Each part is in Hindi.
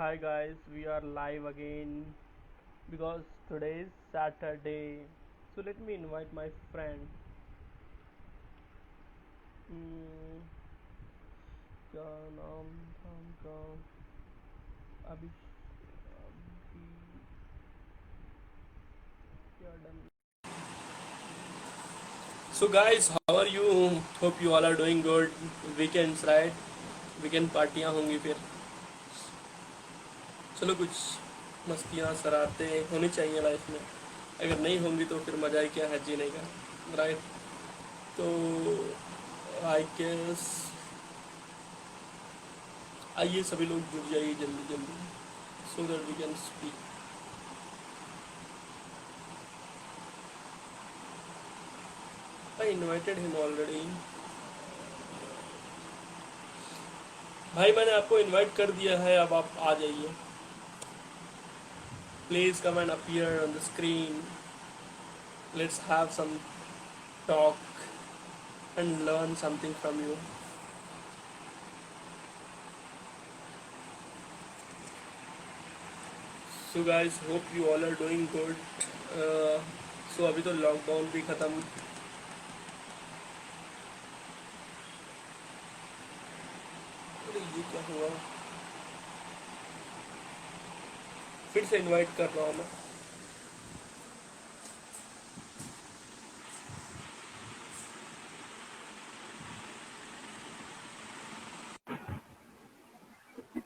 Hi guys, we are live again because today is Saturday. So let me invite my friend. Hmm, क्या नाम था उनका? अभी अभी क्या done? So guys, how are you? Hope you all are doing good. Weekends, right? Weekend पार्टियां होंगी फिर. चलो कुछ मस्तियाँ शरारतें होनी चाहिए लाइफ में. अगर नहीं होंगी तो फिर मज़ा ही क्या है जीने का, राइट? तो आई गेस आइए सभी लोग जुड़ जाइए जल्दी जल्दी so that we can speak. I invited him already. भाई मैंने आपको इनवाइट कर दिया है, अब आप आ जाइए. Please come and appear on the screen. Let's have some talk and learn something from you. So guys, hope you all are doing good. So अभी तो लॉकडाउन भी ख़त्म. अरे ये क्या हुआ? फिर से इनवाइट कर रहा हूँ मैं.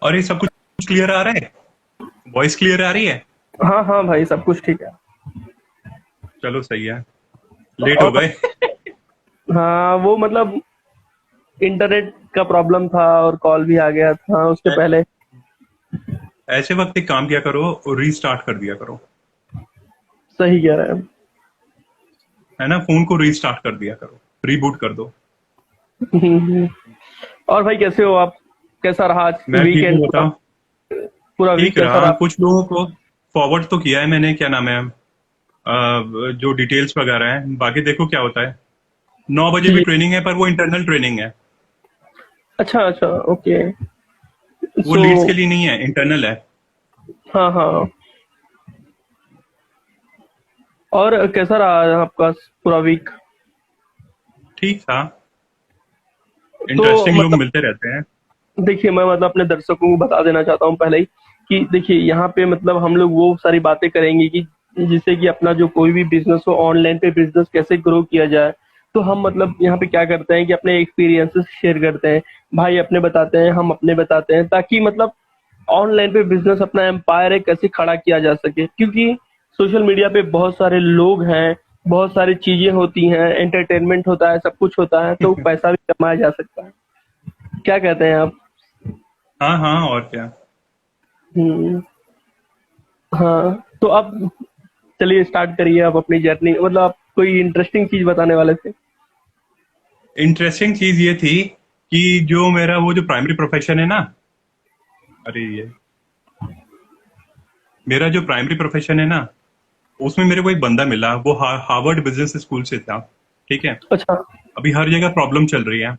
और ये सब कुछ क्लियर आ रहा है? वॉइस क्लियर आ रही है? हाँ हाँ भाई, सब कुछ ठीक है. चलो सही है. लेट और हो गए. हाँ, वो मतलब इंटरनेट का प्रॉब्लम था और कॉल भी आ गया था उसके ऐ- पहले. ऐसे वक्त एक काम किया करो, रीस्टार्ट कर दिया करो. सही कह रहे है ना, फोन को रीस्टार्ट कर दिया करो, रीबूट कर दो. हैं. और भाई कैसे हो आप? कैसा रहा आज मैं ठीक वीकेंड? हूँ, पूरा बताओ. पूरा वीक ठीक कैसा रहा. रहा? कुछ लोगों को फॉरवर्ड तो किया है मैंने, क्या नाम है, जो डिटेल्स वगैरह है. बाकी देखो क्या होता है. 9 बजे भी ठीक. ट्रेनिंग है, पर वो इंटरनल ट्रेनिंग है. अच्छा अच्छा, ओके. वो सो लीड्स के लिए नहीं है, इंटरनल है. हाँ हाँ. और कैसा रहा आपका पूरा वीक? ठीक था. तो इंटरेस्टिंग लोग मतलब मिलते रहते हैं. देखिए, मैं मतलब अपने दर्शकों को बता देना चाहता हूँ पहले ही कि देखिए, यहाँ पे मतलब हम लोग वो सारी बातें करेंगे कि जिससे कि अपना जो कोई भी बिजनेस हो, ऑनलाइन पे बिजनेस कैसे ग्रो किया जाए. तो हम मतलब यहाँ पे क्या करते हैं कि अपने एक्सपीरियंसेस शेयर करते हैं. भाई अपने बताते हैं, हम अपने बताते हैं, ताकि मतलब ऑनलाइन पे बिजनेस अपना एम्पायर है कैसे खड़ा किया जा सके. क्योंकि सोशल मीडिया पे बहुत सारे लोग हैं, बहुत सारी चीजें होती हैं, एंटरटेनमेंट होता है, सब कुछ होता है, तो पैसा भी कमाया जा सकता है. क्या कहते हैं आप? हाँ हाँ, और क्या. हम्म. हाँ, तो आप चलिए स्टार्ट करिए आप अपनी जर्नी. मतलब आप कोई इंटरेस्टिंग चीज बताने वाले थे. इंटरेस्टिंग चीज ये थी कि जो मेरा वो जो प्राइमरी प्रोफेशन है ना, अरे ये मेरा जो प्राइमरी प्रोफेशन है ना, उसमें मेरे को एक बंदा मिला. वो हार्वर्ड बिजनेस स्कूल से था. ठीक है. अच्छा. अभी हर जगह प्रॉब्लम चल रही है.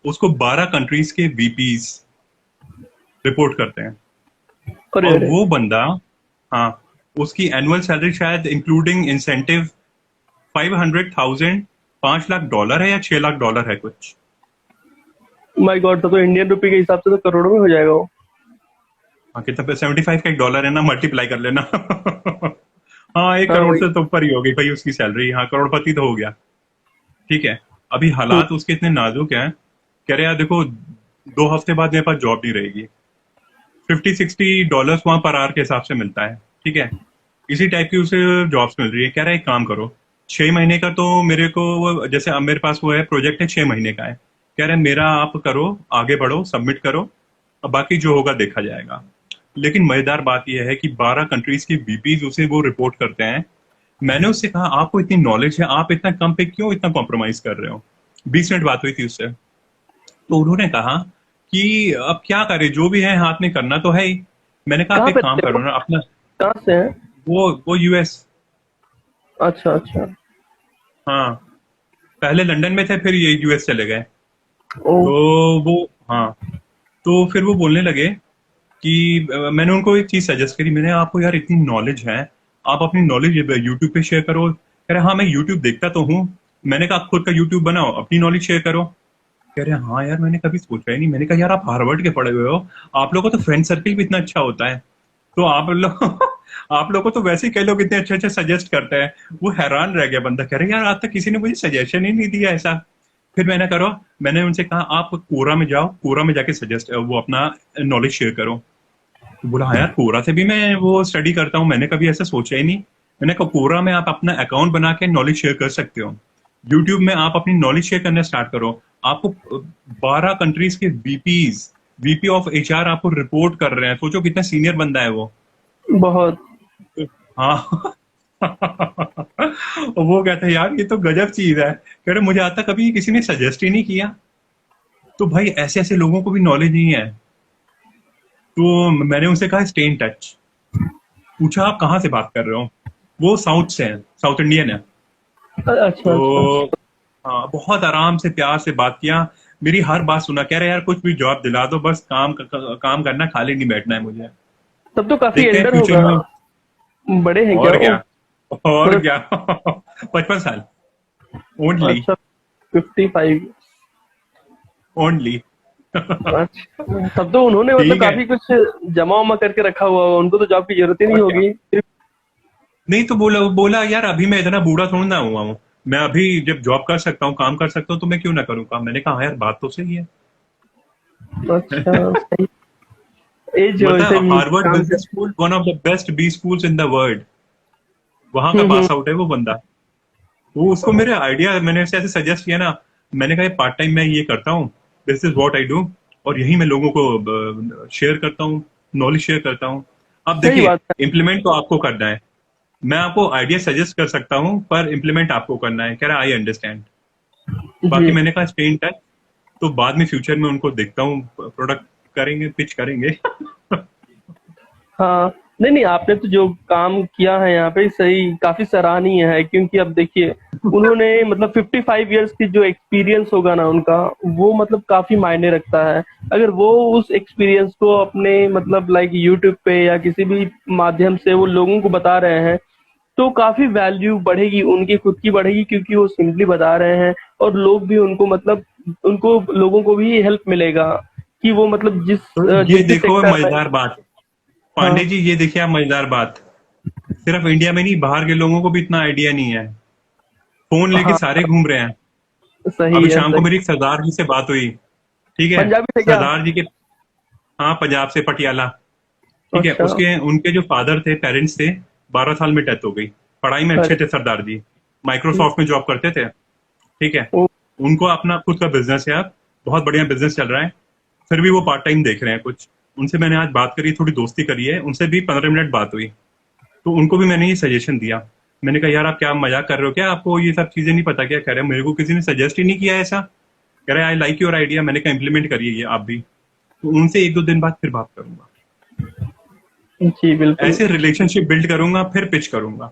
उसको 12 कंट्रीज के वीपीज रिपोर्ट करते हैं. अरे और अरे. वो बंदा, हाँ, उसकी एनुअल सैलरी शायद इंक्लूडिंग इंसेंटिव 500,000, $5 लाख है या $6 लाख है कुछ. माय गॉड, तो इंडियन रुपए के हिसाब से तो करोड़ों में हो जाएगा वो. हाँ, कितना 75 का $1 है ना, मल्टीप्लाई कर लेना. हाँ, एक हाँ करोड़ भाई. से तो ऊपर ही होगी भाई उसकी सैलरी. हाँ, करोड़पति तो हो गया. ठीक है. अभी हम्म. हालात उसके इतने नाजुक हैं. कह रहे यार देखो, 2 हफ्ते बाद मेरे पास जॉब नहीं रहेगी. $50-60 वहां पर आर के हिसाब से मिलता है. ठीक है. इसी टाइप की उसे जॉब्स मिल रही है. कह रहा है एक काम करो, 6 महीने का तो मेरे को जैसे अब मेरे पास वो है, प्रोजेक्ट है 6 महीने का है. कह रहे हैं मेरा आप करो, आगे बढ़ो, सबमिट करो, और बाकी जो होगा देखा जाएगा. लेकिन मजेदार बात यह है कि 12 कंट्रीज की बीपीज उसे वो रिपोर्ट करते हैं. मैंने उससे कहा आपको इतनी नॉलेज है, आप इतना कम पे क्यों इतना कॉम्प्रोमाइज कर रहे हो. 20 मिनट बात हुई थी उससे. तो उन्होंने कहा कि अब क्या करें, जो भी है हाथ में करना तो है ही. मैंने कहा आप कहाँ पे एक काम रहते हो? करो ना अपना. कहाँ से हैं? वो यूएस. अच्छा अच्छा. हाँ, पहले लंदन में थे, फिर ये यूएस चले गए. ओ. तो वो, हाँ, तो फिर वो बोलने लगे कि मैंने उनको एक चीज सजेस्ट करी, मैंने आपको यार इतनी नॉलेज है, आप अपनी नॉलेज यूट्यूब पे शेयर करो। कह रहे हाँ मैं यूट्यूब देखता तो हूँ। मैंने कहा आप खुद का यूट्यूब बनाओ, अपनी नॉलेज शेयर करो। कह रहे हाँ यार मैंने कभी सोचा ही नहीं। मैंने कहा यार आप हार्वर्ड के पढ़े हुए हो, आप लोगों का तो फ्रेंड सर्कल भी इतना अच्छा होता है, तो आप लोग आप लोगों को तो वैसे ही कई लोग इतने अच्छे अच्छे सजेस्ट करते हैं। वो हैरान रह गया बंदा, कह रहे यार आज तक किसी ने मुझे सजेशन ही नहीं दिया ऐसा। फिर मैंने उनसे कहा आप कोरा में जाओ, कोरा में जाके सजेस्ट वो अपना नॉलेज शेयर करो। तो बोला हाँ यार कोरा से भी मैं वो स्टडी करता हूँ, मैंने कभी ऐसा सोचा ही नहीं। मैंने कहा कोरा में आप अपना अकाउंट बना के नॉलेज शेयर कर सकते हो, यूट्यूब में आप अपनी नॉलेज शेयर करना स्टार्ट करो। आपको 12 कंट्रीज के वीपी ऑफ एचआर आपको रिपोर्ट कर रहे हैं, सोचो कितना सीनियर बंदा है वो। बहुत। हाँ और वो कहता है यार ये तो गजब चीज है, कह रहे मुझे आज तक कभी किसी ने सजेस्ट ही नहीं किया। तो भाई ऐसे ऐसे लोगों को भी नॉलेज नहीं है। तो मैंने उनसे कहा स्टे इन टच। पूछा आप कहाँ से बात कर रहे हो, वो साउथ से हैं, साउथ इंडियन है। अच्छा अच्छा। तो हाँ बहुत आराम से प्यार से बात किया, मेरी हर बात सुना। कह रहे यार कुछ भी जॉब दिला दो, बस काम करना, खाली नहीं बैठना है मुझे। तब तो काफी देखते हैं एल्डर फ्यूचर में। होगा, बड़े हैं क्या और वो? क्या, और मतलब क्या 55 साल ओनली, अच्छा, 55। ओनली अच्छा, तब तो उन्होंने मतलब ठीक है। काफी कुछ जमा वमा करके रखा हुआ होगा, उनको तो जॉब की जरूरत ही नहीं और क्या, होगी फिर। नहीं तो बोला बोला यार अभी मैं इतना बूढ़ा थोड़ा ना हुआ हूँ, मैं अभी जब जॉब कर सकता हूँ, काम कर सकता हूँ, तो मैं क्यों ना करूँ काम। मैंने कहा हाँ यार बात तो सही है। अच्छा सही। एज वैसे मतलब भी हार्वर्ड काम बिजनेस कर। School, one of the best B schools in the world, वहां का हम्म। पास आउट है वो बंदा। वो उसको मेरे आइडिया, मैंने उसे ऐसे सजेस्ट किया ना, मैंने कहा पार्ट टाइम मैं ये करता हूँ, this is what I do, और यही मैं लोगों को शेयर करता हूँ, नॉलेज शेयर करता हूँ। अब सही देखिए बात है। इम्प्लीमेंट तो आपको करना है, मैं आपको आइडिया सजेस्ट कर सकता हूँ पर इम्प्लीमेंट आपको करना है। कह रहा आई अंडरस्टैंड। बाकी जी। मैंने कहा स्टे इन टच, तो बाद में फ्यूचर में उनको देखता हूँ, प्रोडक्ट करेंगे, पिच करेंगे हाँ, नहीं नहीं, आपने तो जो काम किया है यहाँ पे सही, काफी सराहनीय है, क्योंकि अब देखिए उन्होंने मतलब 55 इयर्स की जो एक्सपीरियंस होगा ना उनका, वो मतलब काफी मायने रखता है। अगर वो उस एक्सपीरियंस को अपने मतलब लाइक यूट्यूब पे या किसी भी माध्यम से वो लोगों को बता रहे हैं, तो काफी वैल्यू बढ़ेगी, उनकी खुद की बढ़ेगी, क्योंकि वो सिंपली बता रहे हैं और लोग भी उनको मतलब उनको लोगों को भी हेल्प मिलेगा कि वो मतलब तो ये जिस भी देखो सेक्टर में। मजेदार बात, पांडे हाँ जी ये देखिए आप मजेदार बात, सिर्फ इंडिया में नहीं बाहर के लोगों को भी इतना आइडिया नहीं है, फोन लेके हाँ, सारे घूम रहे हैं। सही अभी है शाम को सही। मेरी एक सरदार जी से बात हुई, ठीक है, पंजाबी थे क्या? सरदार जी के, हाँ पंजाब से पटियाला, ठीक है, अच्छा उसके उनके जो फादर थे, पेरेंट्स थे, 12 साल में डेथ हो गई। पढ़ाई में अच्छे थे अच्छा। सरदार जी, माइक्रोसॉफ्ट में जॉब करते थे, ठीक है। ओ, उनको अपना खुद का बिजनेस है, अब बहुत बढ़िया बिजनेस चल रहा है, फिर भी वो पार्ट टाइम देख रहे हैं कुछ। उनसे मैंने आज बात करी, थोड़ी दोस्ती करी है उनसे भी, 15 मिनट बात हुई, तो उनको भी मैंने ये सजेशन दिया। मैंने कहा यार आप क्या मजाक कर रहे हो क्या, आपको ये सब चीजें नहीं पता क्या। कह रहे मेरे को किसी ने सजेस्ट ही नहीं किया ऐसा। कह रहे आई लाइक योर आइडिया। मैंने कहा इम्प्लीमेंट करिए ये आप भी। तो उनसे 1-2 दिन बाद फिर बात करूंगा, जी बिल्कुल। ऐसे रिलेशनशिप बिल्ड करूंगा, फिर पिच करूंगा।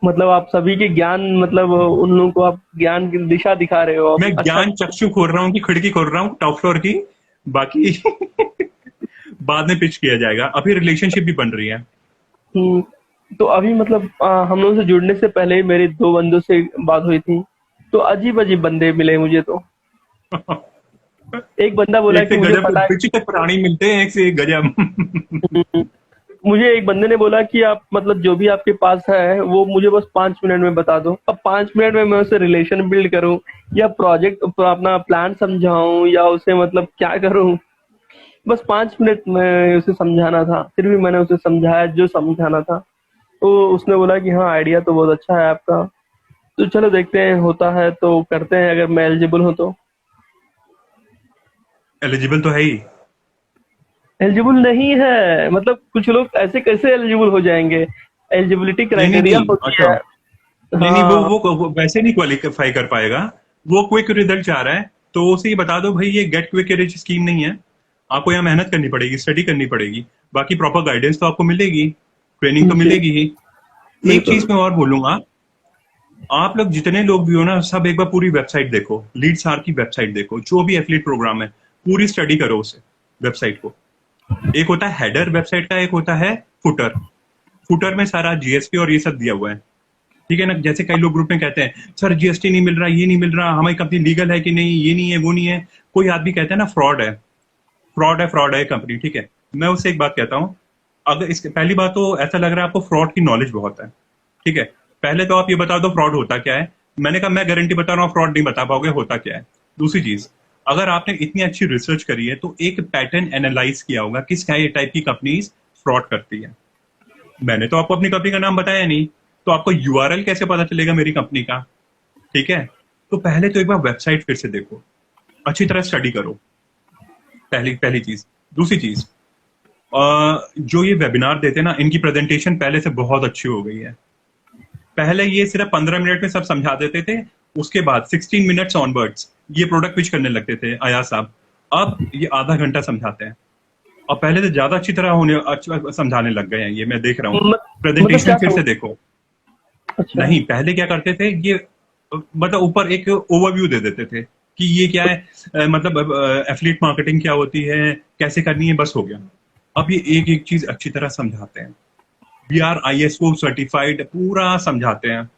मतलब आप सभी के ज्ञान मतलब उन लोगों को आप ज्ञान की दिशा दिखा रहे हो, आप मैं अच्छा। ज्ञान चक्षु खोल रहा हूँ कि खिड़की खोल रहा हूँ टॉप फ्लोर की, बाकी बाद में पिच किया जाएगा, अभी रिलेशनशिप भी बन रही है। हम्म। तो अभी मतलब हम लोगों से जुड़ने से पहले ही मेरे दो बंदों से बात हुई थी, तो अजीब अजीब बंदे मिले मुझे तो। एक बंदा बोला एक कि से मुझे गजब पता है। विचित्र प्राणी मिलते हैं, एक से एक गजब हम्म, मुझे एक बंदे ने बोला कि आप मतलब जो भी आपके पास है वो मुझे बस 5 मिनट में बता दो। अब 5 मिनट में मैं उसे रिलेशन बिल्ड करूं या प्रोजेक्ट अपना प्लान समझाऊं या उसे मतलब क्या करूं? बस 5 मिनट में उसे समझाना था, फिर भी मैंने उसे समझाया जो समझाना था। तो उसने बोला कि हाँ, आइडिया तो बहुत अच्छा है आपका, तो चलो देखते हैं, होता है तो करते हैं, अगर मैं एलिजिबल हूँ तो। एलिजिबल तो है ही। एलिजिबल नहीं है मतलब कुछ लोग ऐसे कैसे एलिजिबल हो जाएंगे? एलिजिबिलिटी नहीं नहीं क्राइटेरिया नहीं, होती अच्छा, है। नहीं नहीं, हाँ वो वैसे नहीं क्वालिफाई कर पाएगा, वो क्विक रिजल्ट चाह रहा है। तो उसे ये बता दो भाई ये गेट क्विक रिच स्कीम नहीं है, आपको यहाँ मेहनत करनी पड़ेगी, स्टडी करनी पड़ेगी, बाकी प्रॉपर गाइडेंस तो आपको मिलेगी, ट्रेनिंग तो जी मिलेगी ही। एक बिल्कुल। चीज मैं और बोलूंगा, आप लोग जितने लोग भी हो ना, सब एक बार पूरी वेबसाइट देखो, लीड सार की वेबसाइट देखो, जो भी एफिलिएट प्रोग्राम है, पूरी स्टडी करो उसे, वेबसाइट को, एक होता है हेडर वेबसाइट का, एक होता है फुटर। फुटर में सारा जीएसटी और ये सब दिया हुआ है, ठीक है ना। जैसे कई लोग ग्रुप में कहते हैं सर जीएसटी नहीं मिल रहा, ये नहीं मिल रहा, हमारी कंपनी लीगल है कि नहीं, ये नहीं है, वो नहीं है। कोई आदमी कहता है ना फ्रॉड है, फ्रॉड है, फ्रॉड है कंपनी, ठीक है। मैं उससे एक बात कहता हूँ, अगर इसके पहली बात तो ऐसा लग रहा है आपको फ्रॉड की नॉलेज बहुत है, ठीक है। पहले तो आप ये बता दो फ्रॉड होता क्या है। मैंने कहा मैं गारंटी बता रहा हूँ फ्रॉड नहीं बता पाओगे होता क्या है। दूसरी चीज, अगर आपने इतनी अच्छी रिसर्च करी है तो एक पैटर्न एनालाइज किया होगा किस टाइप की कंपनीज फ्रॉड करती है। मैंने तो आपको अपनी कंपनी का नाम बताया नहीं, तो आपको यूआरएल कैसे पता चलेगा मेरी कंपनी का, ठीक है। तो पहले तो एक बार वेबसाइट फिर से देखो, अच्छी तरह स्टडी करो, पहली पहली चीज। दूसरी चीज, जो ये वेबिनार देते हैं ना, इनकी प्रेजेंटेशन पहले से बहुत अच्छी हो गई है। पहले ये सिर्फ 15 मिनट में सब समझा देते थे, उसके बाद 16 मिनट्स ऑनवर्ड्स ये प्रोडक्ट पिच करने लगते थे अयाज साहब। अब ये आधा घंटा समझाते हैं, और पहले से ज्यादा अच्छी तरह समझाने लग गए हैं, ये मैं देख रहा हूँ। मतलब प्रेजेंटेशन क्या फिर से समझ। देखो। अच्छा। नहीं, पहले क्या करते थे ये, मतलब ऊपर एक ओवरव्यू दे देते थे कि ये क्या है, मतलब एफिलिएट मार्केटिंग क्या होती है, कैसे करनी है, बस हो गया। अब ये एक एक चीज अच्छी तरह समझाते हैं, वी आर आईएसओ सर्टिफाइड, पूरा समझाते हैं।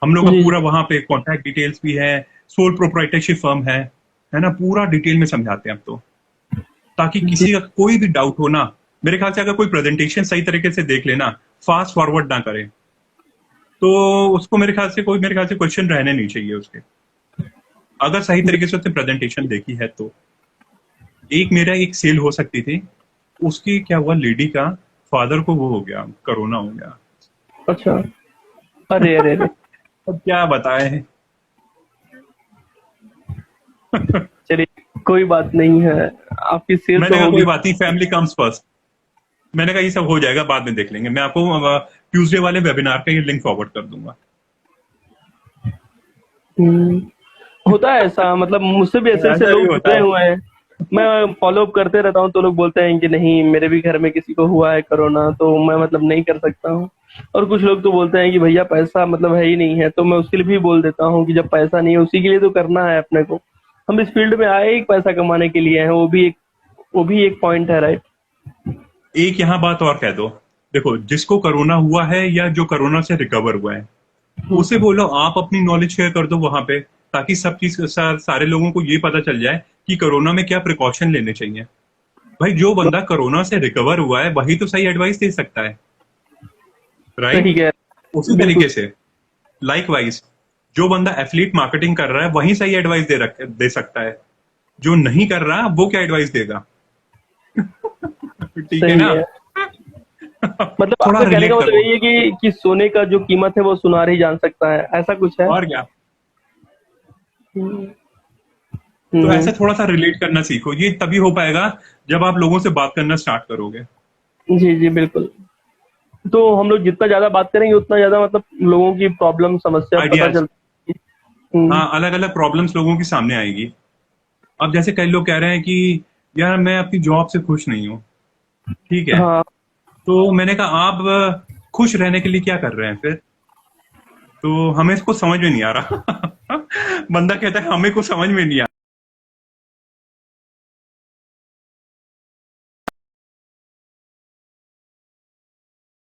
हम लोग का जी पूरा वहां पे कॉन्टैक्ट डिटेल्स भी है, सोल प्रोप्राइटरशिप फर्म है ना, पूरा डिटेल में समझाते हैं अब तो, ताकि जी। किसी का कोई भी डाउट हो ना। मेरे ख्याल से अगर कोई प्रेजेंटेशन सही तरीके से देख लेना, फास्ट फॉरवर्ड ना करे, तो उसको मेरे ख्याल से क्वेश्चन रहने नहीं चाहिए उसके, अगर सही तरीके से उसने प्रेजेंटेशन देखी है तो। एक मेरा एक सेल हो सकती थी, उसकी क्या हुआ, लेडी का फादर को वो हो गया, कोरोना हो गया। अच्छा। अरे अरे अरे। अब क्या बताए। चलिए कोई बात नहीं है, आपकी सेल मैंने तो कहा होगी। कोई बात नहीं, फैमिली कम्स फर्स्ट। मैंने कहा ये सब हो जाएगा, बाद में देख लेंगे। मैं आपको ट्यूसडे वाले वेबिनार का ये लिंक फॉरवर्ड कर दूंगा। हम्म, होता है ऐसा, मतलब मुझसे भी ऐसे ऐसे ऐसा भी लोग होता जुड़े है। हुए हैं। मैं फॉलो अप करते रहता हूँ तो लोग बोलते हैं कि नहीं मेरे भी घर में किसी को हुआ है कोरोना, तो मैं मतलब नहीं कर सकता हूँ। और कुछ लोग तो बोलते हैं कि भैया पैसा मतलब है ही नहीं है, तो मैं उसके लिए भी बोल देता हूँ कि जब पैसा नहीं है उसी के लिए तो करना है अपने को। हम इस फील्ड में आए ही पैसा कमाने के लिए हैं, वो भी एक पॉइंट है, राइट। एक यहाँ बात और कह दो, देखो जिसको कोरोना हुआ है या जो कोरोना से रिकवर हुआ है, उसे बोलो आप अपनी नॉलेज शेयर कर दो वहां पे, ताकि सब चीज सारे लोगों को ये पता चल जाए कि कोरोना में क्या प्रिकॉशन लेने चाहिए। भाई जो बंदा कोरोना से रिकवर हुआ है वही तो सही एडवाइस दे सकता है, सही राइट। कह उसी बिल्कुल। तरीके से लाइक वाइज, जो बंदा एथलीट मार्केटिंग कर रहा है वही सही एडवाइस दे सकता है। जो नहीं कर रहा वो क्या एडवाइस देगा। ठीक है सही ना। है। मतलब थोड़ा आपका कहने का रिलेट मतलब करो, यही है कि सोने का जो कीमत है वो सुनार ही जान सकता है, ऐसा कुछ है। और क्या। हम्म। तो हम्म। ऐसे थोड़ा सा रिलेट करना सीखो, ये तभी हो पाएगा जब आप लोगों से बात करना स्टार्ट करोगे। जी जी बिल्कुल। तो हम लोग जितना ज्यादा बात करेंगे उतना ज्यादा मतलब लोगों की प्रॉब्लम समस्या पता आइडियाज, चलती है। हम्म। हाँ, अलग अलग प्रॉब्लम्स लोगों की सामने आएगी। अब जैसे कई लोग कह रहे हैं कि यार मैं अपनी जॉब से खुश नहीं हूँ, ठीक है। हाँ। तो मैंने कहा आप खुश रहने के लिए क्या कर रहे हैं फिर। तो हमें इसको समझ में नहीं आ रहा। बंदा कहता है हमें को समझ में नहीं आ रहा,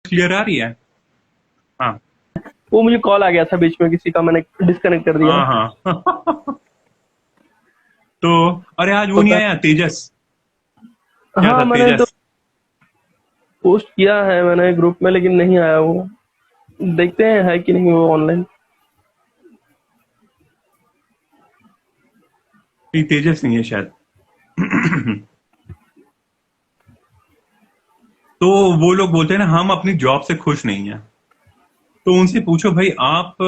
क्लियर आ रही है। हाँ वो मुझे कॉल आ गया था बीच में किसी का, मैंने डिस्कनेक्ट कर दिया। हाँ हाँ। तो अरे आज वो नहीं होता आया है। तेजस, क्या हाँ था मैंने तो तेजस। पोस्ट किया है मैंने ग्रुप में, लेकिन नहीं आया वो। देखते हैं है कि नहीं वो ऑनलाइन। नहीं तेजस नहीं है शायद। तो वो लोग बोलते हैं ना हम अपनी जॉब से खुश नहीं है, तो उनसे पूछो भाई आप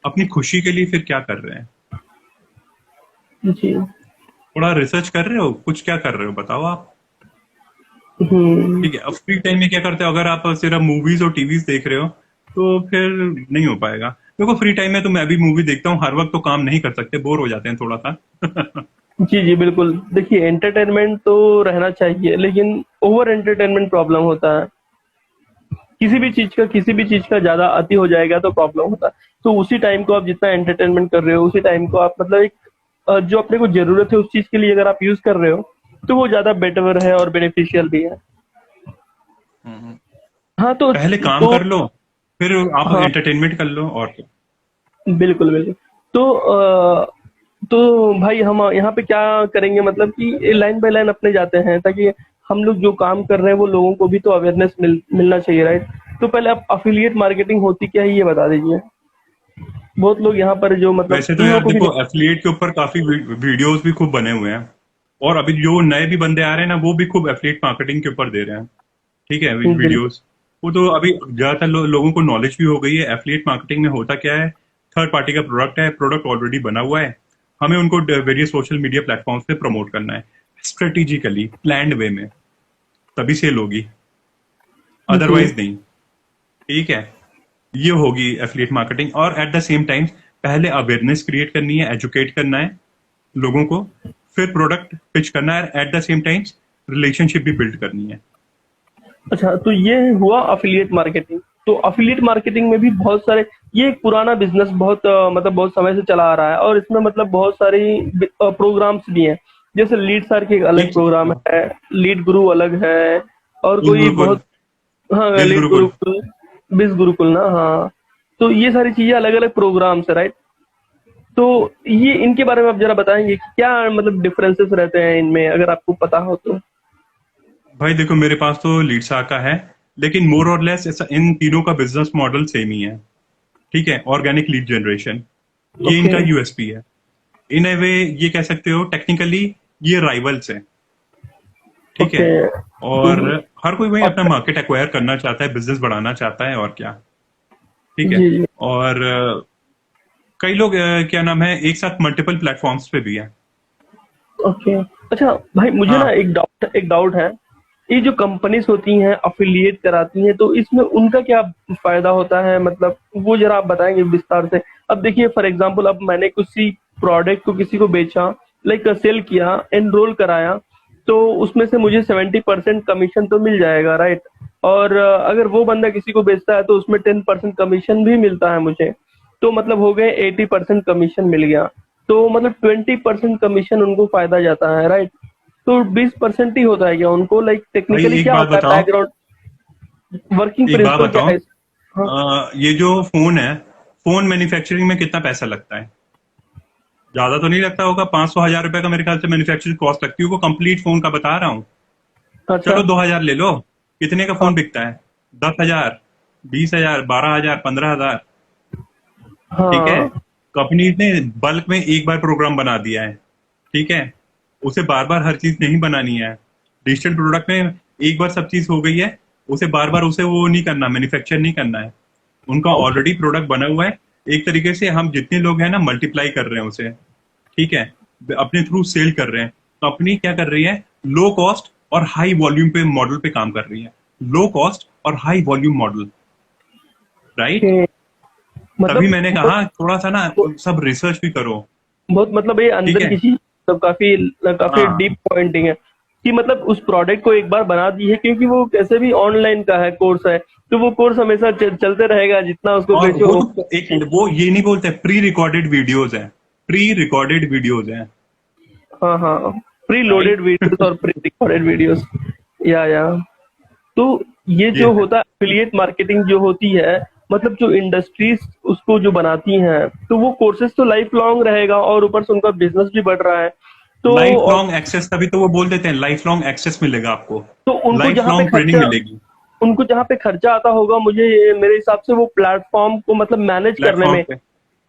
अपनी खुशी के लिए फिर क्या कर रहे हैं। जी। थोड़ा रिसर्च कर रहे हो, कुछ क्या कर रहे हो बताओ आप। हम्म। ठीक है, अब फ्री टाइम में क्या करते हो, अगर आप सिर्फ मूवीज और टीवीज देख रहे हो तो फिर नहीं हो पाएगा। देखो फ्री टाइम में तो मैं भी मूवी देखता हूँ, हर वक्त तो काम नहीं कर सकते, बोर हो जाते हैं थोड़ा सा। जी जी बिल्कुल। देखिए एंटरटेनमेंट तो रहना चाहिए, लेकिन ओवर एंटरटेनमेंट प्रॉब्लम होता है। किसी भी चीज का ज्यादा अति हो जाएगा तो प्रॉब्लम होता है। तो उसी टाइम को आप जितना एंटरटेनमेंट कर रहे हो उसी टाइम को आप मतलब एक जो अपने को जरूरत है उस चीज के लिए अगर आप यूज कर रहे हो तो वो ज्यादा बेटर है और बेनिफिशियल भी है। हम्म। हाँ पहले काम तो कर लो, फिर आप हाँ एंटरटेनमेंट कर लो, और क्या। बिल्कुल बिल्कुल। तो तो भाई हम यहाँ पे क्या करेंगे, मतलब कि लाइन बाय लाइन अपने जाते हैं, ताकि हम लोग जो काम कर रहे हैं वो लोगों को भी तो अवेयरनेस मिलना चाहिए, राइट। तो पहले आप अफिलिएट मार्केटिंग होती क्या है ये बता दीजिए। बहुत लोग यहाँ पर जो मतलब वैसे तो उन लोगों यार को भी देखो, नहीं। एफिलिएट के ऊपर काफी वीडियोस भी खूब बने हुए हैं, और अभी जो नए भी बंदे आ रहे हैं ना, वो भी खूब एफिलिएट मार्केटिंग के ऊपर दे रहे हैं। ठीक है, बिल्कुल। वीडियोस। वो तो अभी ज्यादातर लोगों को नॉलेज भी हो गई है। एफिलिएट मार्केटिंग में होता क्या है, थर्ड पार्टी का प्रोडक्ट है, प्रोडक्ट ऑलरेडी बना हुआ है, हमें उनको वेरियस सोशल मीडिया प्लेटफॉर्म्स पे प्रमोट करना है, स्ट्रेटेजिकली प्लान्ड वे में, तभी सेल होगी, जी। अदरवाइज नहीं। ठीक है, ये होगी एफिलिएट मार्केटिंग। और एट द सेम टाइम पहले अवेयरनेस क्रिएट करनी है, एजुकेट करना है लोगों को, फिर प्रोडक्ट पिच करना है, at the same time relationship भी बिल्ड करनी है। अच्छा, तो ये हुआ अफिलिएट मार्केटिंग। तो अफिलिएट मार्केटिंग में भी बहुत सारे, ये एक पुराना बिजनेस, बहुत मतलब बहुत समय से चला आ रहा है, और इसमें मतलब बहुत सारी प्रोग्राम्स भी हैं। जैसे लीड सर की एक अलग एक प्रोग्राम है, लीड गुरु अलग है, और बिज कोई गुरुकुल, बहुत, हाँ बिज लीड गुरुकुल। गुरुकुल, बिज गुरुकुल ना, हाँ। तो ये सारी चीजें अलग अलग प्रोग्राम्स है, राइट। तो ये इनके बारे में आप जरा बताएंगे कि क्या मतलब डिफरेंसेस रहते हैं इनमें, अगर आपको पता हो तो। भाई देखो, मेरे पास तो लीडसा का है, लेकिन मोर और लेस ऐसा इन तीनों का बिजनेस मॉडल सेम ही है। ठीक है, ऑर्गेनिक लीड जनरेशन, ये ओके। इनका यूएसपी है। इन ए वे ये कह सकते हो टेक्निकली ये राइवल्स हैं। ठीक है, ओके। और हर कोई वही अब अपना मार्केट एक्वायर करना चाहता है, बिजनेस बढ़ाना चाहता है, और क्या। ठीक है। जी जी। और कई लोग क्या नाम है, एक साथ मल्टीपल प्लेटफॉर्म्स पे भी है। ओके। अच्छा भाई, मुझे ना हाँ, एक डाउट है। ये जो कंपनीज होती हैं अफिलिएट कराती हैं, तो इसमें उनका क्या फायदा होता है, मतलब वो जरा आप बताएंगे विस्तार से। अब देखिए फॉर एग्जांपल, अब मैंने किसी प्रोडक्ट को किसी को बेचा, लाइक सेल किया, एनरोल कराया, तो उसमें से मुझे 70% कमीशन तो मिल जाएगा, राइट। और अगर वो बंदा किसी को बेचता है तो उसमें 10% कमीशन भी मिलता है मुझे। तो मतलब हो गए 80% कमीशन मिल गया। तो मतलब 20% कमीशन उनको फायदा जाता है, राइट। तो 20% ही होता है क्या उनको, लाइक भाई टेक्निकली एक क्या बात होता है बताओ, बैकग्राउंड, वर्किंग एक बात प्रिंसिपल क्या बताओ, है हाँ। ये जो फोन है, फोन मैन्युफैक्चरिंग में कितना पैसा लगता है? ज्यादा तो नहीं लगता होगा, 500 हजार रुपए का मेरे ख्याल से मैन्युफैक्चरिंग कॉस्ट लगती है, वो कंप्लीट फोन का बता रहा हूँ। अच्छा। चलो 2 हजार ले लो, कितने का हाँ फोन बिकता है? 10 हजार, 20 हजार, 12 हजार, 15 हजार। ठीक है, हाँ। कंपनी ने बल्क में एक बार प्रोग्राम बना दिया है। ठीक है, उसे बार बार हर चीज नहीं बनानी है। डिजिटल प्रोडक्ट में एक बार सब चीज हो गई है, उसे बार बार उसे वो नहीं करना, मैन्युफैक्चर नहीं करना है। उनका ओके। ऑलरेडी प्रोडक्ट बना हुआ है। एक तरीके से हम जितने लोग हैं ना, मल्टीप्लाई कर रहे हैं उसे। ठीक है, अपने थ्रू सेल कर रहे हैं। कंपनी क्या कर रही है, लो कॉस्ट और हाई वॉल्यूम पे मॉडल पे काम कर रही है। लो कॉस्ट और high volume model, right. Okay. तभी मतलब मैंने कहा थोड़ा सा ना सब रिसर्च भी करो। बहुत मतलब ये ठीक अंदर है। की चीज, मतलब काफी काफी हाँ, डीप पॉइंटिंग है। कि मतलब उस प्रोडक्ट को एक बार बना दी है, क्योंकि वो कैसे भी ऑनलाइन का है, कोर्स है, तो वो कोर्स हमेशा चलते रहेगा, जितना उसको और बेचो वो हो। तो एक वो ये नहीं बोलते, प्री रिकॉर्डेड वीडियोज हैं, प्री रिकॉर्डेड वीडियोज हैं। हाँ हाँ। Pre loaded right. वीडियोस और प्री रिकॉर्डेड वीडियोस। या तो ये ये जो है। होता है एफिलिएट मार्केटिंग जो होती है, मतलब जो इंडस्ट्रीज उसको जो बनाती हैं, तो वो कोर्सेज तो लाइफ लॉन्ग रहेगा, और ऊपर से उनका बिजनेस भी बढ़ रहा है। तो लाइफ और लॉन्ग एक्सेस, तभी तो वो बोल देते हैं लाइफ लॉन्ग एक्सेस मिलेगा आपको, तो उनको लाइफ जहाँ पे लॉन्ग ट्रेनिंग खर्चा, मिलेगी। उनको जहाँ पे खर्चा आता होगा, मुझे मेरे हिसाब से वो प्लेटफॉर्म को मतलब मैनेज करने प्लेटफॉर्म में। पे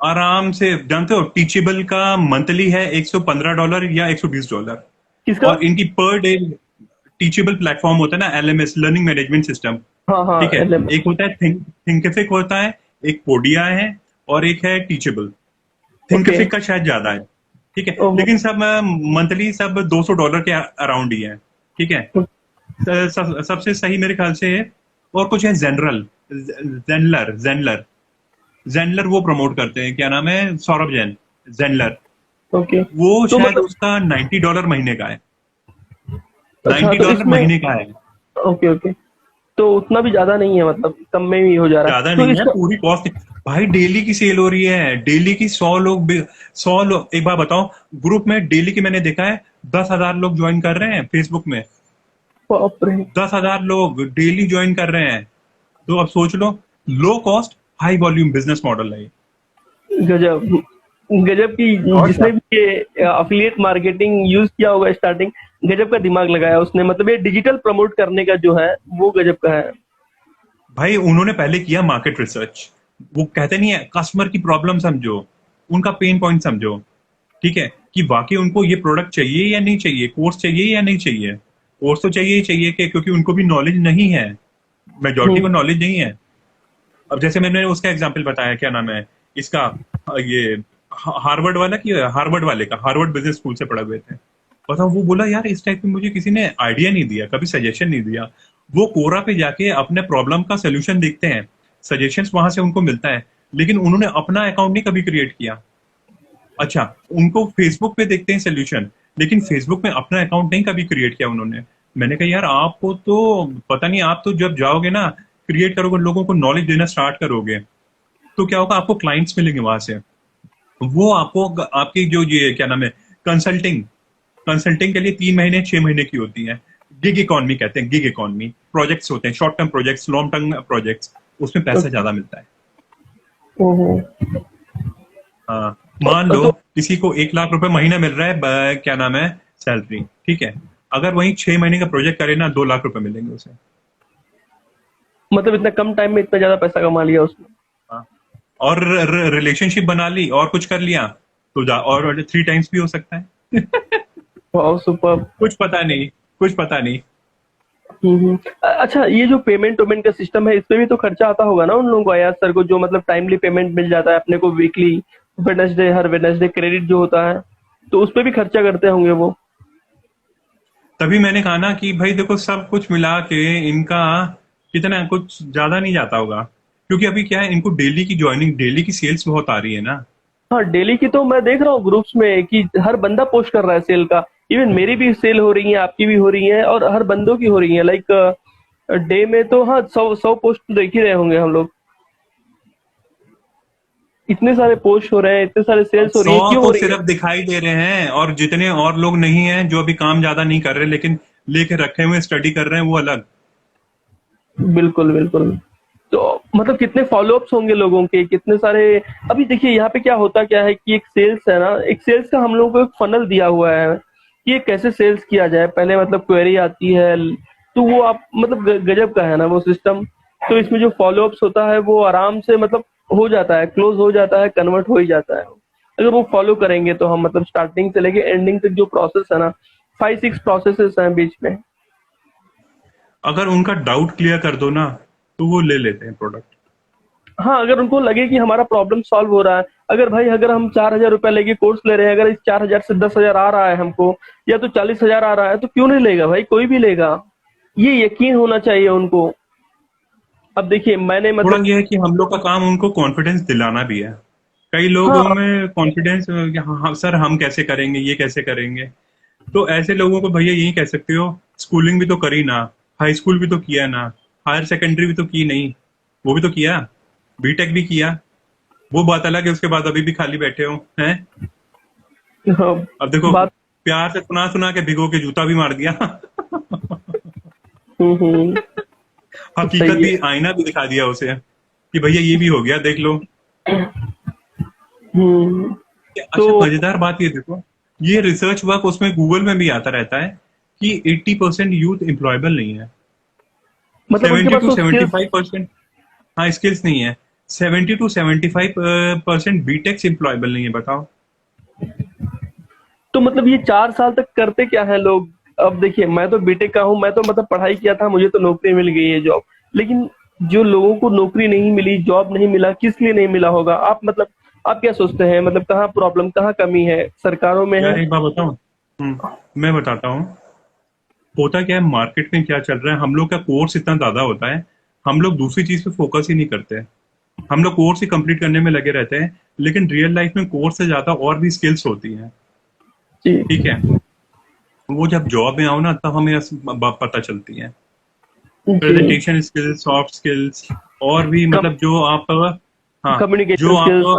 आराम से, जानते हो टीचेबल का मंथली है $115 या $120। किसका? और इनकी पर डे, टीचेबल प्लेटफॉर्म होता है ना, एलएमएस, लर्निंग मैनेजमेंट सिस्टम। हाँ हाँ ठीक है, एलएमएस। एक होता है थिंकिफिक होता है, एक पोडिया है, और एक है टीचेबल। ओके। थिंकिफिक का शायद ज्यादा है। ठीक है, ओहो। लेकिन सब मंथली सब $200 के अराउंड ही है। ठीक है। सबसे सही मेरे ख्याल से है। और कुछ है जनरल, जेनलर जेनलर जेनलर वो प्रमोट करते हैं, क्या नाम है, सौरभ जैन, जेनलर। ओके। वो तो शायद मतलब उसका $90 महीने का है। अच्छा, नाइन्टी तो डॉलर इसमें महीने का है। ओके ओके, तो उतना भी ज्यादा नहीं है, मतलब कम में ही हो जा रहा है ज्यादा तो नहीं है, इसका। पूरी कॉस्ट। भाई डेली की सेल हो रही है, डेली की 100 लोग, एक बार बताओ, ग्रुप में डेली की मैंने देखा है 10,000 लोग ज्वाइन कर रहे हैं फेसबुक में। बाप रे। 10,000 लोग डेली ज्वाइन कर रहे हैं। तो अब सोच लो, low cost high volume business model है ये। गजब। गजब की। और क्या। जिसने भी ये अफिलिएट मार्केटिंग यूज किया होगा स्टार्टिंग, गजब का दिमाग लगाया उसने, मतलब ये डिजिटल प्रमोट करने का जो है वो गजब का है। भाई उन्होंने पहले किया मार्केट रिसर्च। वो कहते नहीं है, कस्टमर की प्रॉब्लम समझो, उनका पेन पॉइंट समझो, ठीक है, कि वाकई उनको ये प्रोडक्ट चाहिए या नहीं चाहिए, कोर्स चाहिए या नहीं चाहिए। कोर्स तो चाहिए ही चाहिए, कि क्योंकि उनको भी नॉलेज नहीं है, मेजोरिटी को हम्म। नॉलेज नहीं है। अब जैसे मैंने उसका एग्जांपल बताया, क्या नाम है इसका, ये हार्वर्ड वाला की, हार्वर्ड वाले का, हार्वर्ड बिजनेस स्कूल से पढ़े हुए थे। बताओ, वो बोला यार इस टाइप की मुझे किसी ने आइडिया नहीं दिया, कभी सजेशन नहीं दिया। वो कोरा पे जाके अपने प्रॉब्लम का सोल्यूशन देखते हैं, सजेशंस वहां से उनको मिलता है, लेकिन उन्होंने अपना अकाउंट नहीं कभी क्रिएट किया। अच्छा, उनको फेसबुक पे देखते हैं सोल्यूशन, लेकिन फेसबुक में अपना अकाउंट नहीं कभी क्रिएट किया उन्होंने। मैंने कहा यार आपको तो पता नहीं, आप तो जब जाओगे ना, क्रिएट करोगे, लोगों को नॉलेज देना स्टार्ट करोगे, तो क्या होगा, आपको क्लाइंट्स मिलेंगे वहां से। वो आपको, आपकी जो ये क्या नाम है, कंसल्टिंग, कंसल्टिंग के लिए 3 महीने 6 महीने की होती है। गिग इकॉनमी कहते हैं, गिग इकॉनमी प्रोजेक्ट्स होते हैं, short term projects, long term projects, उसमें पैसा अच्छा। ज्यादा मिलता है। ओहो। हाँ, मान लो तो किसी को 1 लाख रुपए महीना मिल रहा है, क्या नाम है, सैलरी, ठीक है, अगर वही 6 महीने का प्रोजेक्ट करे ना, 2 लाख रुपए मिलेंगे उसे। मतलब इतना कम टाइम में इतना ज्यादा पैसा कमा लिया उसने। हाँ, और रिलेशनशिप बना ली और कुछ कर लिया, तो और 3 टाइम्स भी हो सकता है। वाह, सुपर। कुछ पता नहीं, कुछ पता नहीं। अच्छा, ये जो पेमेंट वेमेंट का सिस्टम है, इसमें भी तो खर्चा आता होगा ना उन लोगों को, अयाज सर को, जो मतलब टाइमली पेमेंट मिल जाता है अपने को वीकली, वेडनेसडे, हर वेडनेसडे क्रेडिट जो होता है, तो उस पे भी खर्चा करते होंगे वो। तभी मैंने कहा ना कि भाई देखो, सब कुछ मिला के इनका कितना कुछ ज्यादा नहीं जाता होगा, क्योंकि अभी क्या है, इनको डेली की ज्वाइनिंग, डेली की सेल्स बहुत आ रही है ना। हाँ, डेली की तो मैं देख रहा हूँ ग्रुप्स में कि हर बंदा पोस्ट कर रहा है सेल का। इवन मेरी भी सेल हो रही है, आपकी भी हो रही है, और हर बंदों की हो रही है, लाइक डे में तो हाँ 100 पोस्ट देख ही रहे होंगे हम लोग। इतने सारे पोस्ट हो रहे हैं, इतने सारे और सेल्स हो रही 100 है, क्यों हो तो रही है? सिर्फ दिखाई दे रहे हैं, और जितने और लोग नहीं हैं जो अभी काम ज्यादा नहीं कर रहे, लेकिन लेके रखे हुए स्टडी कर रहे हैं, वो अलग। बिल्कुल बिल्कुल। तो मतलब कितने फॉलोअप्स होंगे लोगों के, कितने सारे। अभी देखिए यहाँ पे क्या होता क्या है कि एक सेल्स है ना, एक सेल्स का हम लोगों को एक फनल दिया हुआ है कि ये कैसे सेल्स किया जाए। पहले मतलब क्वेरी आती है, तो वो आप मतलब गजब का है ना वो सिस्टम। तो इसमें जो फॉलोअप्स होता है वो आराम से मतलब हो जाता है, क्लोज हो जाता है, कन्वर्ट हो ही जाता है। अगर वो फॉलो करेंगे तो हम मतलब स्टार्टिंग से लेके एंडिंग तक जो प्रोसेस है ना, 5-6 प्रोसेसेस हैं बीच में। अगर उनका डाउट क्लियर कर दो ना, तो वो ले लेते हैं प्रोडक्ट। हाँ, अगर उनको लगे कि हमारा प्रॉब्लम सॉल्व हो रहा है, अगर भाई अगर हम 4,000 रुपया लेके कोर्स ले रहे हैं, अगर इस 4,000 से 10,000 आ रहा है हमको, या तो 40,000 आ रहा है, तो क्यों नहीं लेगा भाई, कोई भी लेगा। ये यकीन होना चाहिए उनको। अब देखिए मैंने थोड़ा मतलब। ये है कि हम लोग का काम उनको कॉन्फिडेंस दिलाना भी है। कई लोगों हाँ। में कॉन्फिडेंस, हाँ हाँ, सर हम कैसे करेंगे, ये कैसे करेंगे। तो ऐसे लोगों को भैया यही कह सकते हो, स्कूलिंग भी तो करी ना, हाई स्कूल भी तो किया ना, हायर सेकेंडरी भी तो की नहीं, वो भी तो किया, बीटेक भी किया। वो बात अलग है, उसके बाद अभी भी खाली बैठे हो हैं। हाँ, अब देखो, बात। प्यार से सुना सुना के भिगो के जूता भी मार दिया। हम्म। हकीकत सही है। भी, आईना भी दिखा दिया उसे कि भैया ये भी हो गया, देख लो। हम्म। तो अच्छा, मजेदार बात ये देखो, ये रिसर्च वर्क उसमें गूगल में भी आता रहता है कि 80% यूथ एम्प्लॉयबल नहीं है। मतलब उनके 70 पास टू वो सेवेंटी स्किल्स। फाइव परसेंट हाँ, स्किल्स नहीं है। 70 to 75% बीटेक्स एम्प्लॉयबल नहीं है, बताओ। तो मतलब ये 4 साल तक करते क्या है लोग? अब देखिए मैं तो बीटेक का हूँ, मैं तो मतलब पढ़ाई किया था, मुझे तो नौकरी मिल गई है, जॉब। लेकिन जो लोगों को नौकरी नहीं मिली, जॉब नहीं मिला, किस लिए नहीं मिला होगा? आप मतलब आप क्या सोचते हैं, मतलब कहाँ प्रॉब्लम, कहाँ कमी है, सरकारों में है? यार एक बात बताऊं, मैं बताता हूँ। होता क्या है, मार्केट में क्या चल रहा है, हम लोग का कोर्स इतना ज्यादा होता है, हम लोग दूसरी चीज पे फोकस ही नहीं करते। हम लोग कोर्स ही कंप्लीट करने में लगे रहते हैं, लेकिन रियल लाइफ में कोर्स से ज्यादा और भी स्किल्स होती हैं, जी। ठीक है। वो जब जॉब में आओ ना, तब हमें पता चलती है। जी। प्रेजेंटेशन स्किल्स, सॉफ्ट स्किल्स, और भी कम। मतलब जो आप हाँ, कम्युनिकेशन जो स्किल्स। आपको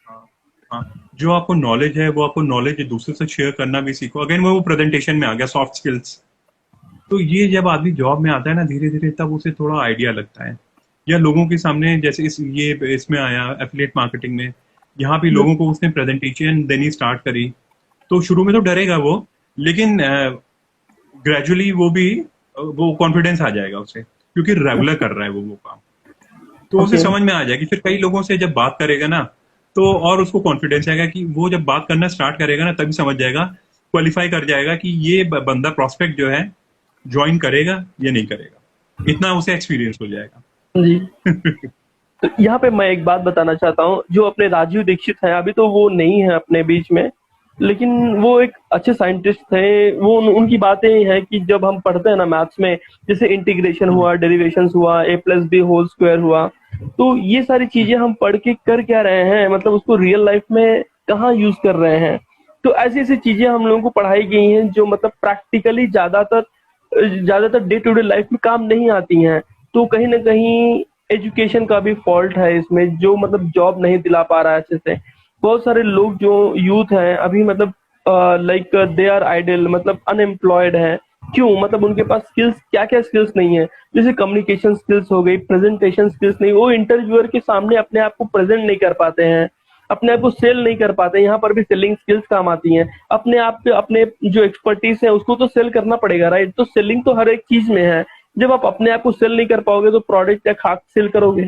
हाँ, हाँ, जो आपको नॉलेज है वो आपको नॉलेज दूसरे से शेयर करना भी सीखो। अगेन वो प्रेजेंटेशन में आ गया, सॉफ्ट स्किल्स। तो ये जब आदमी जॉब में आता है ना धीरे धीरे, तब उसे थोड़ा आइडिया लगता है। या लोगों के सामने जैसे ये इसमें आया एफिलिएट मार्केटिंग में, यहाँ भी लोगों को उसने प्रेजेंटेशन देनी स्टार्ट करी। तो शुरू में तो डरेगा वो, लेकिन ग्रेजुअली वो भी वो कॉन्फिडेंस आ जाएगा उसे, क्योंकि रेगुलर कर रहा है वो काम। तो उसे ओके। समझ में आ जाएगी। फिर कई लोगों से जब बात करेगा ना, तो और उसको कॉन्फिडेंस आएगा कि वो जब बात करना स्टार्ट करेगा ना, तभी समझ जाएगा, क्वालिफाई कर जाएगा कि ये बंदा प्रोस्पेक्ट जो है ज्वाइन करेगा या नहीं करेगा। इतना उसे एक्सपीरियंस हो जाएगा। जी। तो यहाँ पे मैं एक बात बताना चाहता हूँ, जो अपने राजीव दीक्षित है, अभी तो वो नहीं है अपने बीच में, लेकिन वो एक अच्छे साइंटिस्ट थे। वो उनकी बातें हैं कि जब हम पढ़ते हैं ना मैथ्स में, जैसे इंटीग्रेशन हुआ, डेरिवेशंस हुआ, ए प्लस बी होल स्क्वायर हुआ, तो ये सारी चीजें हम पढ़ के कर क्या रहे हैं, मतलब उसको रियल लाइफ में कहाँ यूज कर रहे हैं। तो ऐसी ऐसी चीजें हम लोगों को पढ़ाई गई हैं जो मतलब प्रैक्टिकली ज्यादातर डे टू डे लाइफ में काम नहीं आती हैं। तो कहीं ना कहीं एजुकेशन का भी फॉल्ट है इसमें, जो मतलब जॉब नहीं दिला पा रहा है अच्छे से। बहुत सारे लोग जो यूथ हैं अभी, मतलब लाइक दे आर आइडल, मतलब अनएम्प्लॉयड है। क्यों? मतलब उनके पास स्किल्स, क्या क्या स्किल्स नहीं है। जैसे कम्युनिकेशन स्किल्स हो गई, प्रेजेंटेशन स्किल्स नहीं, वो इंटरव्यूअर के सामने अपने आप को प्रेजेंट नहीं कर पाते हैं, अपने आप को सेल नहीं कर पाते। यहाँ पर भी सेलिंग स्किल्स काम आती हैं। अपने आप पे अपने जो एक्सपर्टीज है उसको तो सेल करना पड़ेगा, राइट? तो सेलिंग तो हर एक चीज में है। जब आप अपने आप को सेल नहीं कर पाओगे तो प्रोडक्ट क्या खाक सेल करोगे?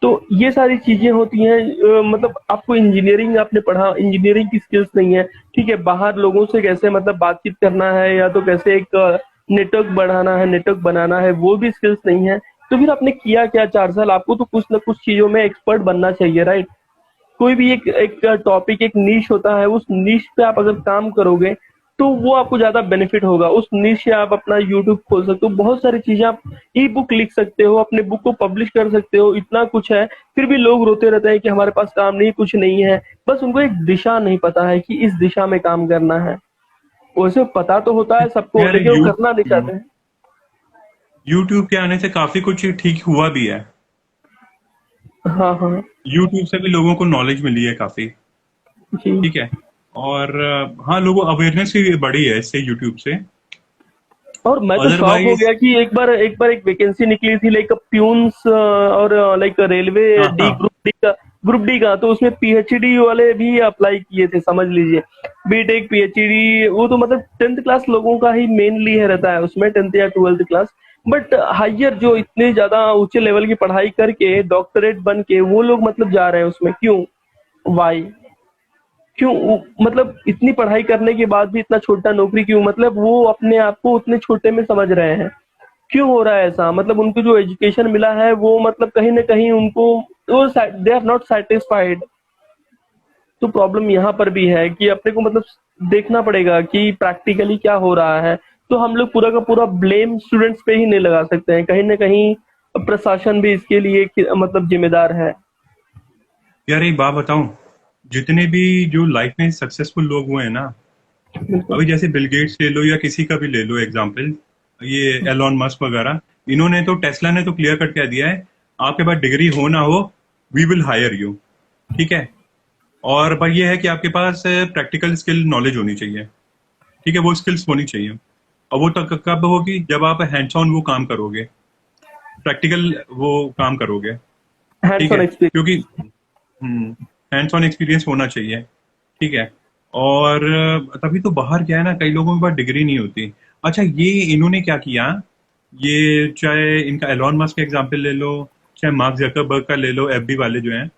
तो ये सारी चीजें होती हैं। मतलब आपको इंजीनियरिंग आपने पढ़ा, इंजीनियरिंग की स्किल्स नहीं है, ठीक है। बाहर लोगों से कैसे मतलब बातचीत करना है, या तो कैसे एक नेटवर्क बढ़ाना है, नेटवर्क बनाना है, वो भी स्किल्स नहीं है। तो फिर आपने किया क्या 4 साल? आपको तो कुछ ना कुछ चीजों में एक्सपर्ट बनना चाहिए, राइट? कोई भी एक एक टॉपिक, एक नीश होता है, उस नीश पे आप अगर काम करोगे तो वो आपको ज्यादा बेनिफिट होगा। उस नीश से आप अपना यूट्यूब खोल सकते हो, बहुत सारी चीजें आप ई बुक लिख सकते हो, अपने बुक को पब्लिश कर सकते हो, इतना कुछ है। फिर भी लोग रोते रहते हैं कि हमारे पास काम नहीं, कुछ नहीं है। बस उनको एक दिशा नहीं पता है कि इस दिशा में काम करना है। वैसे पता तो होता है सबको, यार लेकिन वो करना नहीं चाहते हैं। यूट्यूब के आने से काफी कुछ ठीक हुआ भी है। हाँ हाँ। यूट्यूब से भी लोगों को नॉलेज मिली है काफी। जी। ठीक है। और हाँ, लोगों अवेयरनेस भी बढ़ी है इससे, यूट्यूब से। और मैं तो शॉक हो अदरवाइज गया कि एक बार एक वैकेंसी निकली थी, लाइक प्यून्स और लाइक रेलवे हाँ डी हाँ ग्रुप डी का। तो उसमें पीएचडी वाले भी अप्लाई किए थे, समझ लीजिए। बीटेक पीएचडी, वो तो मतलब 10th क्लास लोगों का ही मेनली है, रहता है उसमें, 10th या 12th क्लास। बट हायर जो इतने ज्यादा ऊंचे लेवल की पढ़ाई करके डॉक्टरेट बन के वो लोग मतलब जा रहे हैं उसमें, क्यों? वाई? क्यों? मतलब इतनी पढ़ाई करने के बाद भी इतना छोटा नौकरी क्यों? मतलब वो अपने आप को उतने छोटे में समझ रहे हैं। क्यों हो रहा है ऐसा? मतलब उनको जो एजुकेशन मिला है वो मतलब कहीं ना कहीं उनको, वो दे आर नॉट सेटिस्फाइड। तो प्रॉब्लम यहाँ पर भी है कि अपने को मतलब देखना पड़ेगा कि प्रैक्टिकली क्या हो रहा है। तो हम लोग पूरा का पूरा ब्लेम स्टूडेंट्स पे ही नहीं लगा सकते हैं, कहीं ना कहीं प्रशासन भी इसके लिए मतलब जिम्मेदार है। यार, एक बात बताऊं, जितने भी जो लाइफ में सक्सेसफुल लोग हुए हैं ना, बिल्कुल। अभी जैसे बिल गेट्स ले लो या किसी का भी ले लो एग्जांपल, ये एलॉन मस्क वगैरह, इन्होंने तो, टेस्ला ने तो क्लियर कट कह दिया है, आपके पास डिग्री हो ना हो, वी विल हायर यू। ठीक है। और पर ये है कि आपके पास प्रैक्टिकल स्किल नॉलेज होनी चाहिए। ठीक है, वो स्किल्स होनी चाहिए। और वो तक कब होगी? जब आप हैंड्स ऑन वो काम करोगे, प्रैक्टिकल वो काम करोगे। हैंड्स ठीक ऑन है, एक्सपीरियंस। क्योंकि हैंड्स ऑन एक्सपीरियंस होना चाहिए। ठीक है। और तभी तो बाहर क्या है ना, कई लोगों के पास डिग्री नहीं होती। अच्छा, ये इन्होंने क्या किया, ये चाहे इनका एलॉन मस्क का एग्जांपल ले लो, चाहे मार्क जकरबर्ग का ले लो, एफबी वाले जो हैं,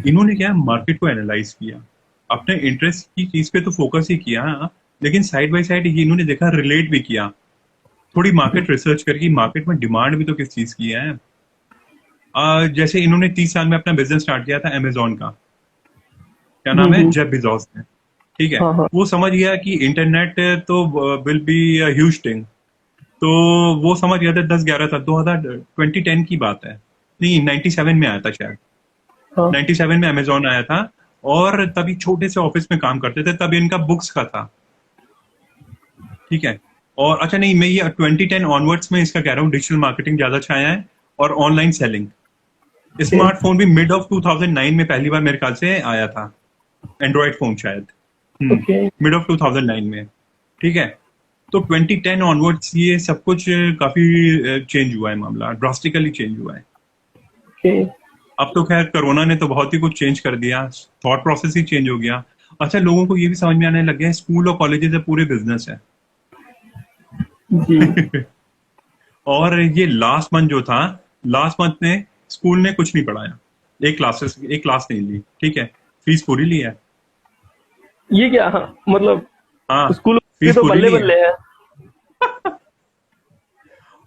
इन्होंने क्या मार्केट को एनालाइज किया, अपने इंटरेस्ट की चीज पे तो फोकस ही किया, लेकिन साइड बाय साइड ये इन्होंने देखा, रिलेट भी किया, थोड़ी मार्केट रिसर्च करके, मार्केट में डिमांड भी तो किस चीज की है। जैसे इन्होंने 30 साल में अपना बिजनेस स्टार्ट किया था अमेजोन का, क्या नाम है, जेफ बेजोस ने। ठीक है। हाँ हाँ। वो समझ गया कि इंटरनेट तो विल बी ह्यूज थिंग। तो वो समझ गया था 10-11 साल, 2010 की बात है, नहीं 97 में आया था शायद, हाँ 97 में अमेजोन आया था। और तभी छोटे से ऑफिस में काम करते थे, तब इनका बुक्स का था। ठीक है। और अच्छा, नहीं, मैं ये 2010 ऑनवर्ड्स में इसका कह रहा हूँ, डिजिटल मार्केटिंग ज्यादा छाया है और ऑनलाइन सेलिंग। ओके। स्मार्टफोन भी मिड ऑफ 2009 में पहली बार मेरे ख्याल से आया था, एंड्रॉयड फोन शायद। ओके। मिड ऑफ 2009 में, ठीक है। तो 2010 ऑनवर्ड्स ये सब कुछ काफी चेंज हुआ है, मामला ड्रास्टिकली चेंज हुआ है। ओके। अब तो खैर कोरोना ने तो बहुत ही कुछ चेंज कर दिया, थॉट प्रोसेस ही चेंज हो गया। अच्छा, लोगों को ये भी समझ में आने लग गया है स्कूल और कॉलेजेस पूरे बिजनेस है। जी। और ये लास्ट मंथ जो था, लास्ट मंथ में स्कूल ने कुछ नहीं पढ़ाया, एक क्लास नहीं ली, ठीक है, फीस पूरी ली है। ये क्या, हाँ, मतलब हाँ, स्कूल के फीस तो पूरी बल्ले ली है। बल्ले है।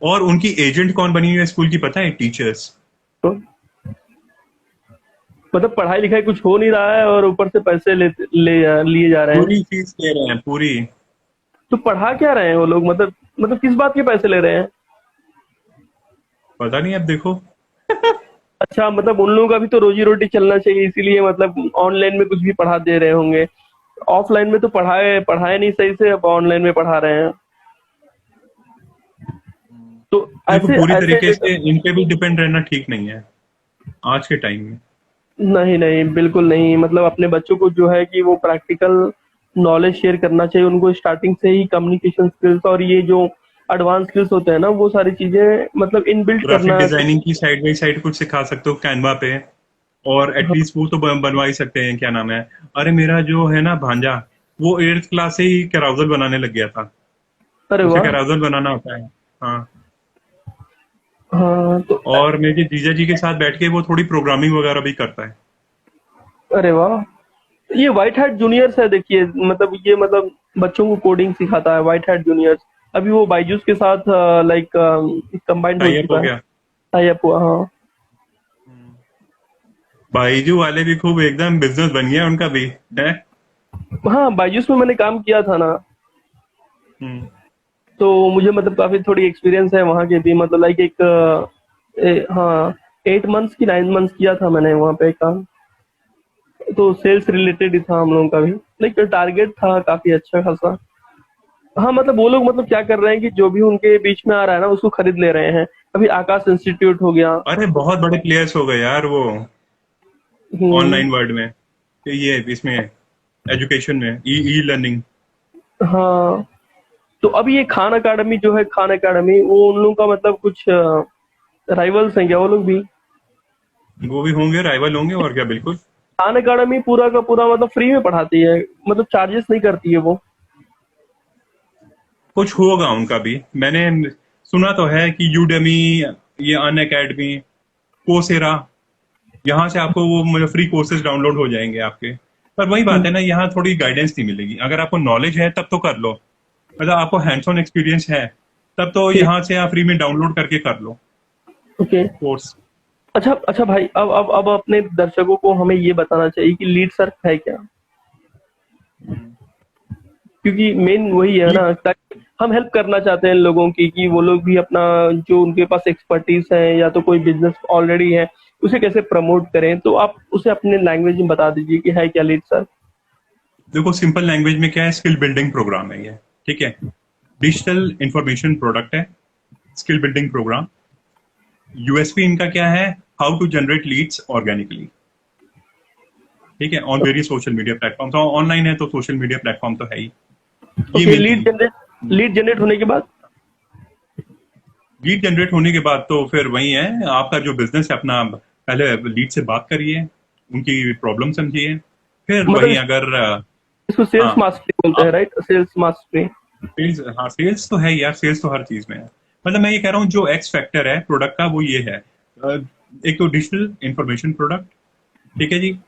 और उनकी एजेंट कौन बनी हुई है स्कूल की, पता है? टीचर्स। तो मतलब पढ़ाई लिखाई कुछ हो नहीं रहा है और ऊपर से पैसे लिए जा रहे हैं। पूरी फीस ले रहे हैं, पूरी। तो पढ़ा क्या रहे हैं वो लोग, मतलब किस बात के पैसे ले रहे हैं? पता नहीं, अब देखो। अच्छा, मतलब उन लोगों का भी तो रोजी रोटी चलना चाहिए, इसीलिए मतलब ऑनलाइन में कुछ भी पढ़ा दे रहे होंगे। ऑफलाइन में तो पढ़ाए पढ़ाए नहीं सही से, अब ऑनलाइन में पढ़ा रहे हैं। तो देखो, ऐसे पूरी ऐसे तरीके से इन पे भी डिपेंड रहना ठीक नहीं है आज के टाइम में। नहीं नहीं, बिल्कुल नहीं। मतलब अपने बच्चों को जो है कि वो प्रैक्टिकल नॉलेज शेयर करना चाहिए उनको, स्टार्टिंग से ही कम्युनिकेशन स्किल्स और ये जो एडवांस स्किल्स होते हैं ना, वो सारी चीजें मतलब इनबिल्ट ग्राफिक करना चाहिए। डिजाइनिंग की साइड बाई साइड कुछ सिखा सकते हो कैनवा पे, और हाँ। एटलीस्ट वो तो बनवा ही सकते हैं, क्या नाम है। अरे मेरा जो है ना भांजा, वो 8th क्लास से ही कैराउजल बनाने लग गया था। अरे उसे वाह। कैराउजल बनाना होता है। हाँ। हाँ तो और मेरे जीजा जी के साथ बैठ के वो थोड़ी प्रोग्रामिंग वगैरह भी करता है। अरे वाह। ये व्हाइट हैट जूनियर्स है, देखिए, मतलब ये मतलब बच्चों को कोडिंग सिखाता है व्हाइट हैट जूनियर्स। अभी वो बायजूस के साथ लाइक कंबाइंड हो टाई अप हो चुका है। गया। टाई अप हुआ, हाँ। बाईजू वाले भी खूब एकदम बिजनेस बन गया उनका भी है। हाँ, बायजूस में मैंने काम किया था ना, हम्म। तो मुझे मतलब काफी थोड़ी एक्सपीरियंस है वहाँ के भी, मतलब लाइक हाँ, 8 मंथ्स की 9 मंथ्स किया था मैंने वहाँ पे काम। तो सेल्स रिलेटेड ही था हम लोगों का भी, लाइक टारगेट था काफी अच्छा खासा। हाँ, मतलब वो लोग मतलब क्या कर रहे हैं कि जो भी उनके बीच में आ रहा है ना उसको खरीद ले रहे हैं। अभी आकाश इंस्टीट्यूट हो गया। अरे बहुत बड़े प्लेयर्स हो गए यार वो, हम्म। ऑनलाइन वर्ल्ड में। तो ये इसमें एजुकेशन में ई ई लर्निंग। हाँ, तो अभी ये खान अकादमी जो है, खान अकादमी, वो उन लोगों का मतलब कुछ राइवल्स हैं क्या वो लोग भी? वो भी होंगे, राइवल होंगे, और क्या, बिल्कुल। खान अकादमी पूरा का पूरा मतलब फ्री में पढ़ाती है, मतलब चार्जेस नहीं करती है वो। कुछ होगा उनका भी, मैंने सुना तो है कि यूडेमी, ये अन अकेडमी, कोसेरा, यहाँ से आपको वो मतलब फ्री कोर्सेज डाउनलोड हो जाएंगे आपके। पर वही बात है ना, यहाँ थोड़ी गाइडेंस नहीं मिलेगी। अगर आपको नॉलेज है तब तो कर लो, मतलब आपको हैंड्स ऑन एक्सपीरियंस है तब तो ठीक। यहाँ से आप फ्री में डाउनलोड करके कर लो ओके। कोर्स। अच्छा अच्छा भाई, अब अपने दर्शकों को हमें ये बताना चाहिए कि लीड सर्फ है क्या, क्योंकि मेन वही है ना, ताकि हम हेल्प करना चाहते हैं लोगों की कि वो लोग भी अपना जो उनके पास एक्सपर्टीज है या तो कोई बिजनेस ऑलरेडी है उसे कैसे प्रमोट करें। तो आप उसे अपने लैंग्वेज में बता दीजिए कि है क्या लीड सर्फ। देखो, सिंपल लैंग्वेज में क्या है, स्किल बिल्डिंग प्रोग्राम है ये, ठीक है। डिजिटल इंफॉर्मेशन प्रोडक्ट है, स्किल बिल्डिंग प्रोग्राम। यूएसपी इनका क्या है, how to generate leads organically, ठीक है, on various social media platform. तो ऑनलाइन है तो सोशल मीडिया प्लेटफॉर्म तो है ही। ये ओके, मेन चीज है। लीड जनरेट होने के बाद? लीड जनरेट होने के बाद तो फिर वही है, आपका जो बिजनेस है अपना, पहले लीड से बात करिए, उनकी प्रॉब्लम समझिए, फिर मतलब वही अगर इसको सेल्स हाँ, मास्टरी बोलते हैं, आप राइट? Sales mastery. सेल्स, हाँ सेल्स तो है यार, सेल्स तो हर चीज में है। मतलब मैं ये कह रहा हूँ जो एक्स फैक्टर है प्रोडक्ट का वो ये है, एक तो डिजिटल इंफॉर्मेशन प्रोडक्ट, ठीक है जी,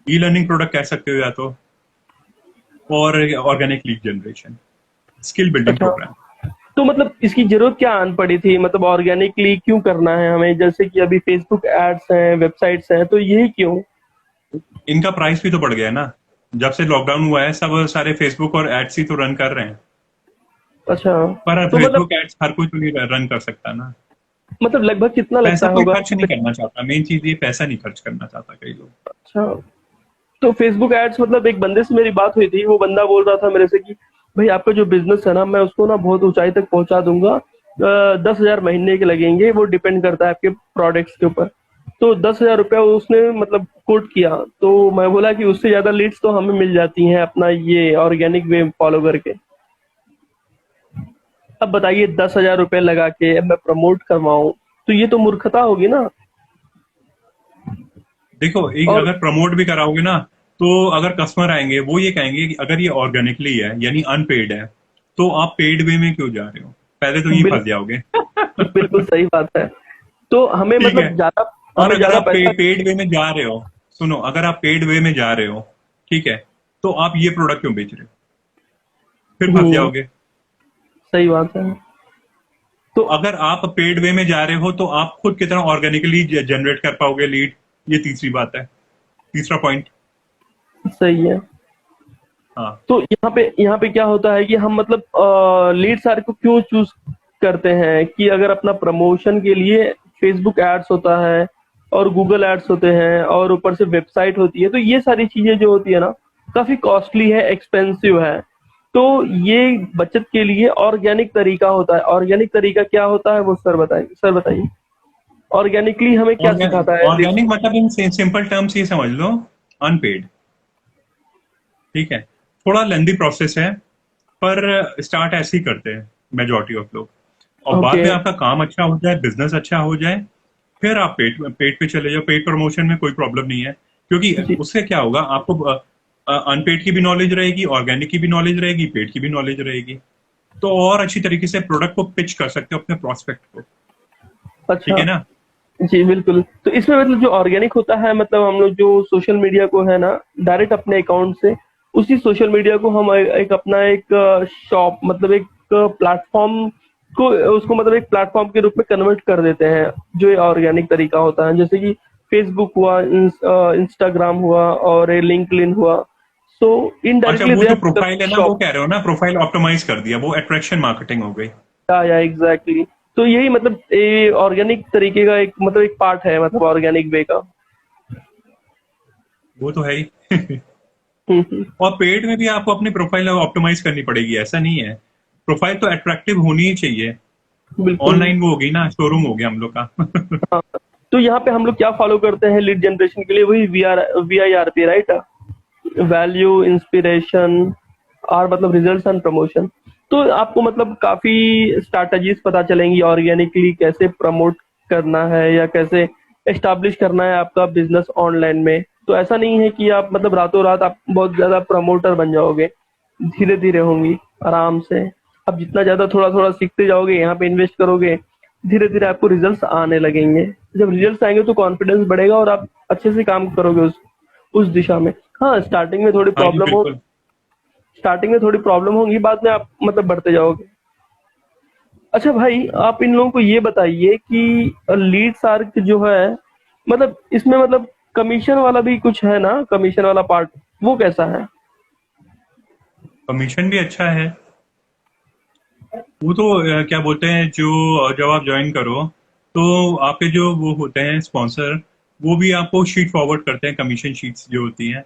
ई लर्निंग प्रोडक्ट कह सकते हो या तो, और organic lead generation, skill building अच्छा, प्रोग्राम। तो मतलब इसकी जरूरत क्या आन पड़ी थी, मतलब ऑर्गेनिकली क्यों करना है हमें? जैसे कि अभी फेसबुक एड्स हैं, वेबसाइट्स हैं, तो ये क्यों? इनका प्राइस भी तो बढ़ गया है ना, जब से लॉकडाउन हुआ है सब सारे फेसबुक और एड्स ही तो रन कर रहे हैं। अच्छा, पर तो मतलब फेसबुक एड्स हर कोई तो नहीं रन कर सकता ना। लगभग कितना पैसा लगता कोई होगा? खर्च नहीं करना चाहता, मेन चीज ये पैसा नहीं खर्च करना चाहता कई लोग। अच्छा, तो फेसबुक एड्स, मतलब एक बंदे से मेरी बात हुई थी, वो बंदा बोल रहा था मेरे से कि भाई आपका जो बिजनेस है ना, मैं उसको ना बहुत ऊंचाई तक पहुंचा दूंगा, 10,000 महीने के लगेंगे, वो डिपेंड करता है आपके प्रोडक्ट्स के ऊपर। तो 10,000 रुपया उसने मतलब कोट किया, तो मैं बोला कि उससे ज्यादा लीड्स तो हमें मिल जाती हैं अपना ये ऑर्गेनिक वे फॉलो करके। अब बताइए 10,000 रुपये लगा के अब मैं प्रमोट करवाऊं, तो ये तो मूर्खता होगी ना। देखो, एक और अगर प्रमोट भी कराओगे ना, तो अगर कस्टमर आएंगे वो ये कहेंगे कि अगर ये ऑर्गेनिकली है यानी अनपेड है, तो आप पेड वे में क्यों जा रहे हो? पहले तो यही बिल, फंस जाओगे। बिल्कुल सही बात है। तो हमें ठीक है। मतलब ज्यादा, और हमें अगर ज्यादा आप पैसा। पेड वे में जा रहे हो, सुनो, अगर आप पेड वे में जा रहे हो, ठीक है, तो आप ये प्रोडक्ट क्यों बेच रहे हो? फिर फंस हम्म। जाओगे। सही बात है। तो अगर आप पेड वे में जा रहे हो तो आप खुद कितना ऑर्गेनिकली जनरेट कर पाओगे लीड? ये तीसरी बात है, तीसरा पॉइंट। सही है। हाँ। तो यहाँ पे क्या होता है कि हम मतलब लीड सार को क्यों चूज करते हैं कि अगर अपना प्रमोशन के लिए फेसबुक एड्स होता है और गूगल एड्स होते हैं और ऊपर से वेबसाइट होती है, तो ये सारी चीजें जो होती है ना काफी कॉस्टली है, एक्सपेंसिव है। तो ये बचत के लिए ऑर्गेनिक तरीका होता है। ऑर्गेनिक तरीका क्या होता है वो सर बताइए, सर बताइए। ऑर्गेनिकली हमें क्या सिखाता है लीड। ऑर्गेनिक मतलब इन सिंपल टर्म्स ये समझ लो, अनपेड। ठीक है। थोड़ा लेंदी प्रोसेस है, पर स्टार्ट ऐसे ही करते हैं मेजोरिटी ऑफ लोग। और बाद ओके। में आपका काम अच्छा हो जाए, बिजनेस अच्छा हो जाए, फिर आप पेट पेट पे चले जाओ। पेट प्रमोशन में कोई प्रॉब्लम नहीं है, क्योंकि जी। उससे क्या होगा, आपको अनपेड की भी नॉलेज रहेगी, ऑर्गेनिक की भी नॉलेज रहेगी, पेड की भी नॉलेज रहेगी। तो और अच्छी तरीके से प्रोडक्ट को पिच कर सकते हो अपने प्रोस्पेक्ट को। ठीक अच्छा। है ना? जी बिल्कुल। तो इसमें मतलब जो ऑर्गेनिक होता है, मतलब हम लोग जो सोशल मीडिया को है ना डायरेक्ट अपने अकाउंट से उसी सोशल मीडिया को हम एक अपना एक शॉप मतलब एक प्लेटफॉर्म को उसको मतलब एक प्लेटफॉर्म के रूप में कन्वर्ट कर देते हैं, जो ये ऑर्गेनिक तरीका होता है। जैसे कि फेसबुक हुआ, इंस्टाग्राम हुआ और लिंक्डइन हुआ। सो अच्छा, इनडायरेक्टली वो दे जो आर प्रोफाइल है ना, वो शॉप। कह रहे हो ना, प्रोफाइल ऑप्टिमाइज कर दिया, वो अट्रैक्शन मार्केटिंग हो गई। या एग्जैक्टली। तो यही मतलब ये ऑर्गेनिक तरीके का एक मतलब एक पार्ट है मतलब ऑर्गेनिक वे का। वो तो है ही। हम्म। और पेड में भी आपको अपनी प्रोफाइल ऑप्टिमाइज करनी पड़ेगी, ऐसा नहीं है। प्रोफाइल तो अट्रैक्टिव होनी ही चाहिए। बिल्कुल। ऑनलाइन वो होगी ना, शोरूम हो गया हम लोग का। हाँ। तो यहाँ पे हम लोग क्या फॉलो करते हैं लीड जनरेशन के लिए, वही VIRP, राइट। वैल्यू, इंस्पिरेशन और मतलब रिजल्ट्स एंड प्रमोशन। तो आपको मतलब काफी स्ट्रैटेजीज पता चलेंगी ऑर्गेनिकली कैसे प्रमोट करना है या कैसे एस्टैब्लिश करना है आपका बिजनेस ऑनलाइन में। तो ऐसा नहीं है कि आप मतलब रातों रात आप बहुत ज्यादा प्रमोटर बन जाओगे, धीरे धीरे होंगी, आराम से। आप जितना ज्यादा थोड़ा थोड़ा सीखते जाओगे, यहाँ पे इन्वेस्ट करोगे, धीरे धीरे आपको रिजल्ट्स आने लगेंगे। जब रिजल्ट्स आएंगे तो कॉन्फिडेंस बढ़ेगा और आप अच्छे से काम करोगे उस दिशा में। हाँ, हाँ जी, बिल्कुल। स्टार्टिंग में थोड़ी प्रॉब्लम होगी, बाद में आप मतलब बढ़ते जाओगे। अच्छा भाई, आप इन लोगों को ये बताइए कि लीड सार्क जो है मतलब इसमें मतलब कमीशन वाला भी कुछ है ना, कमीशन वाला पार्ट, वो कैसा है। कमीशन भी अच्छा है। वो तो क्या बोलते हैं, जो जब आप ज्वाइन करो, तो आपके जो वो होते हैं स्पॉन्सर, वो भी आपको शीट फॉरवर्ड करते हैं, कमीशन शीट्स जो होती हैं,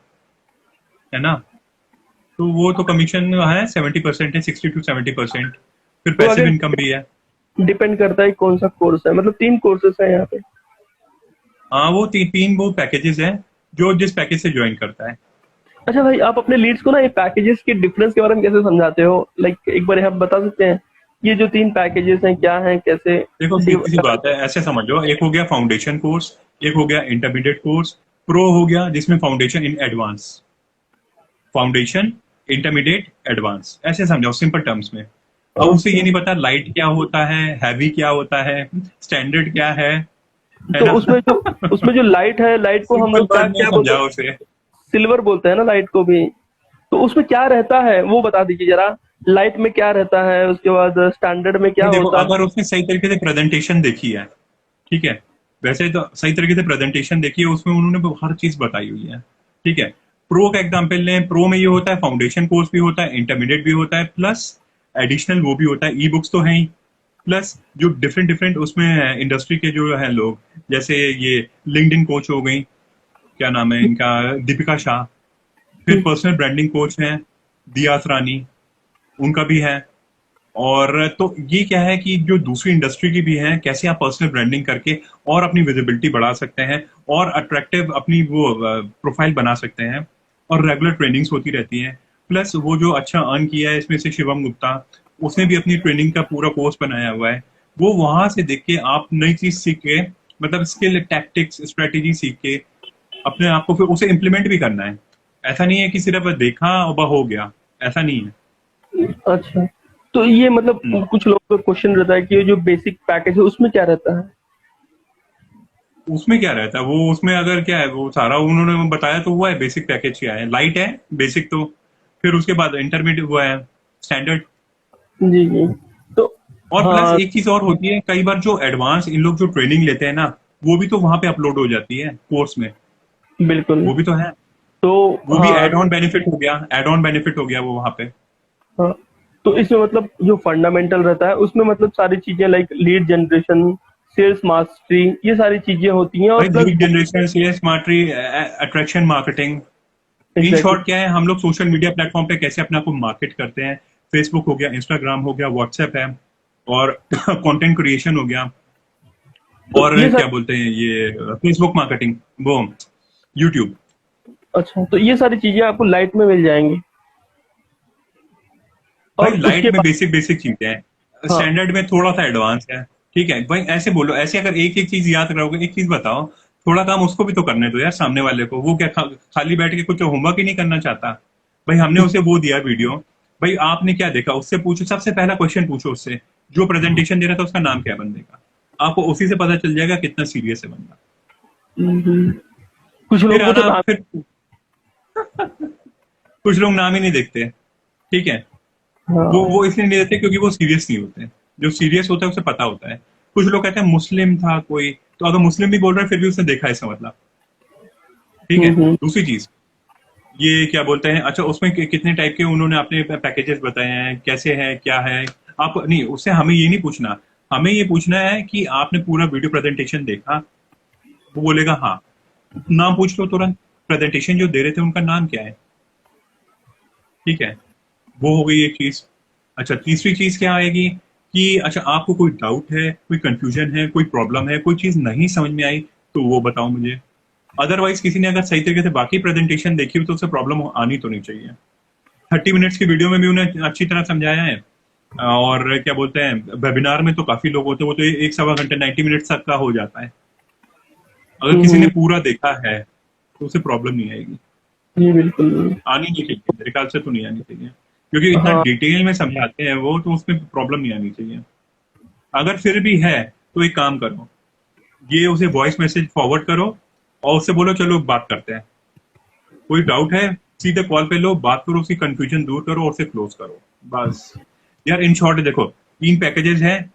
है ना? तो वो तो कमीशन है, 70% है, 60 to 70%। फिर तो पैसिव अगर इनकम भी है। डिपेंड करता है कौन सा कोर्स है, मतलब 3 कोर्सेस है यहाँ पे। हाँ, वो तीन वो पैकेजेस हैं, जो जिस पैकेज से ज्वाइन करता है। अच्छा भाई, आप अपने लीड्स को ना ये पैकेजेस के डिफरेंस के बारे में कैसे समझाते हो, लाइक एक बार आप बता सकते हैं ये जो 3 पैकेजेस हैं क्या हैं, कैसे देखो, सीधी सी बात है, ऐसे समझ लो, एक हो गया फाउंडेशन कोर्स, एक हो गया इंटरमीडिएट कोर्स, प्रो हो गया जिसमें foundation in advance, foundation, intermediate, advance, ऐसे समझाओ सिंपल टर्म्स में। अब उसे ओके। ये नहीं पता लाइट क्या होता है, हैवी क्या होता है, स्टैंडर्ड क्या है तो ना? उसमें जो लाइट है, लाइट को हम सिंपल लोग क्या वर्ड में क्या बोलते समझाओ हैं, उसे। सिल्वर बोलते हैं ना लाइट को भी। तो उसमें क्या रहता है वो बता दीजिए जरा। लाइट में क्या रहता है, उसके बाद स्टैंडर्ड में क्या नहीं, देखो, होता है। अगर उसने सही तरीके से प्रेजेंटेशन देखी है, ठीक है, वैसे तो सही तरीके से प्रेजेंटेशन देखी है, उसमें उन्होंने हर चीज बताई हुई है। ठीक है। प्रो का एग्जांपल लें, प्रो में ये होता है, फाउंडेशन कोर्स भी होता है, इंटरमीडिएट भी होता है, प्लस एडिशनल वो भी होता है, ई बुक्स तो है ही, प्लस जो डिफरेंट डिफरेंट उसमें इंडस्ट्री के जो है लोग, जैसे ये लिंक्डइन कोच हो गई, क्या नाम है इनका, दीपिका शाह। फिर पर्सनल ब्रांडिंग कोच हैं, दिया रानी, उनका भी है। और तो ये क्या है कि जो दूसरी इंडस्ट्री की भी है, कैसे आप पर्सनल ब्रांडिंग करके और अपनी विजिबिलिटी बढ़ा सकते हैं और अट्रैक्टिव अपनी वो प्रोफाइल बना सकते हैं, और रेगुलर ट्रेनिंग्स होती रहती हैं। प्लस वो जो अच्छा अर्न किया है इसमें से शिवम गुप्ता, उसने भी अपनी ट्रेनिंग का पूरा कोर्स बनाया हुआ है। वो वहां से देख के आप नई चीज सीख के, मतलब स्किल, टैक्टिक्स, स्ट्रेटेजी सीख के अपने आप को फिर उसे इम्प्लीमेंट भी करना है। ऐसा नहीं है कि सिर्फ देखा और बस हो गया, ऐसा नहीं है। अच्छा, तो ये मतलब हम्म। कुछ लोगों का क्वेश्चन रहता है कि ये जो बेसिक पैकेज है उसमें क्या रहता है? उसमें क्या रहता है, वो उसमें अगर क्या है वो सारा उन्होंने बताया तो हुआ है। बेसिक पैकेज क्या है, लाइट है बेसिक, तो फिर उसके बाद इंटरमीडिएट हुआ है, स्टैंडर्ड। जी जी। तो और प्लस हाँ, एक चीज और होती है, कई बार जो एडवांस इन लोग जो ट्रेनिंग लेते हैं ना, वो भी तो वहां पे अपलोड हो जाती है कोर्स में। बिल्कुल। वो भी तो है। तो वो भी हाँ एड ऑन बेनिफिट हो गया, एड ऑन बेनिफिट हो गया वो वहां पे। हाँ, तो इसमें मतलब जो फंडामेंटल रहता है उसमें मतलब सारी चीजें like lead generation, sales mastery, ये सारी चीजें होती हैं और भाई plus lead generation, sales mastery, attraction marketing. इन एग्जैक्टली। शॉर्ट क्या है, हम लोग सोशल मीडिया प्लेटफॉर्म पे कैसे अपने आप को मार्केट करते हैं। फेसबुक हो गया, इंस्टाग्राम हो गया, व्हाट्सएप है, और कंटेंट क्रिएशन हो गया, तो और ये क्या सारी बोलते हैं ये फेसबुक मार्केटिंग, वो यूट्यूब। अच्छा, तो ये सारी चीजें आपको लाइट में मिल जाएंगी भाई और लाइट उसके में बाद बेसिक बेसिक चीजें हैं, हाँ। स्टैंडर्ड में थोड़ा सा एडवांस है। ठीक है भाई, ऐसे बोलो, ऐसे अगर एक एक चीज याद रहोगे, एक चीज बताओ, थोड़ा काम उसको भी तो करने दो यार सामने वाले को। वो क्या खाली बैठ के कुछ होमवर्क ही नहीं करना चाहता? भाई हमने उसे वो दिया वीडियो, भाई आपने क्या देखा उससे पूछो, सबसे पहला क्वेश्चन पूछो उससे। जो प्रेजेंटेशन दे रहा था उसका नाम क्या है बंदे का, आपको उसी से पता चल जाएगा कितना सीरियस है बंदा। हम्म, कुछ फिर लोगों को तो आना, नाम। फिर कुछ लोग नाम ही नहीं देखते। ठीक है, वो हाँ। इसलिए नहीं देते क्योंकि वो सीरियस नहीं होते। जो सीरियस होता है उसे पता होता है। कुछ लोग कहते हैं मुस्लिम था कोई, तो अगर मुस्लिम भी बोल रहा है फिर भी उसने देखा है, इसका मतलब। ठीक है। हम्म। दूसरी चीज, ये क्या बोलते हैं, अच्छा उसमें कितने टाइप के उन्होंने अपने पैकेजेस बताए हैं, कैसे हैं, क्या है। आप नहीं, उससे हमें ये नहीं पूछना। हमें ये पूछना है कि आपने पूरा वीडियो प्रेजेंटेशन देखा। वो बोलेगा हाँ, नाम पूछ लो तुरंत। प्रेजेंटेशन जो दे रहे थे उनका नाम क्या है। ठीक है, वो हो गई एक चीज। अच्छा, तीसरी चीज क्या आएगी कि अच्छा आपको कोई डाउट है, कोई कंफ्यूजन है, कोई प्रॉब्लम है, कोई चीज नहीं समझ में आई, तो वो बताओ मुझे। अदरवाइज किसी ने अगर सही तरीके से बाकी प्रेजेंटेशन देखी हो तो उससे प्रॉब्लम आनी तो नहीं चाहिए। 30 मिनट्स की वीडियो में भी उन्हें अच्छी तरह समझाया है। और क्या बोलते हैं, वेबिनार में तो काफी लोग होते हैं, वो तो एक सवा घंटे 90 मिनट्स तक का हो जाता है। अगर किसी ने हम्म, पूरा देखा है तो उसे प्रॉब्लम नहीं आएगी। जी बिल्कुल। आनी नहीं चाहिए, मेरे ख्याल से तो नहीं आनी चाहिए, क्योंकि इतना हाँ। डिटेल में समझाते हैं वो, तो उसमें प्रॉब्लम नहीं आनी चाहिए। अगर फिर भी है तो एक काम करो, ये उसे वॉइस मैसेज फॉरवर्ड करो और उससे बोलो चलो बात करते हैं। कोई डाउट है, सीधे कॉल पे लो, बात करो, उसकी कंफ्यूजन दूर करो और उसे क्लोज करो, बस। यार इन शॉर्ट देखो, 3 पैकेजेस हैं,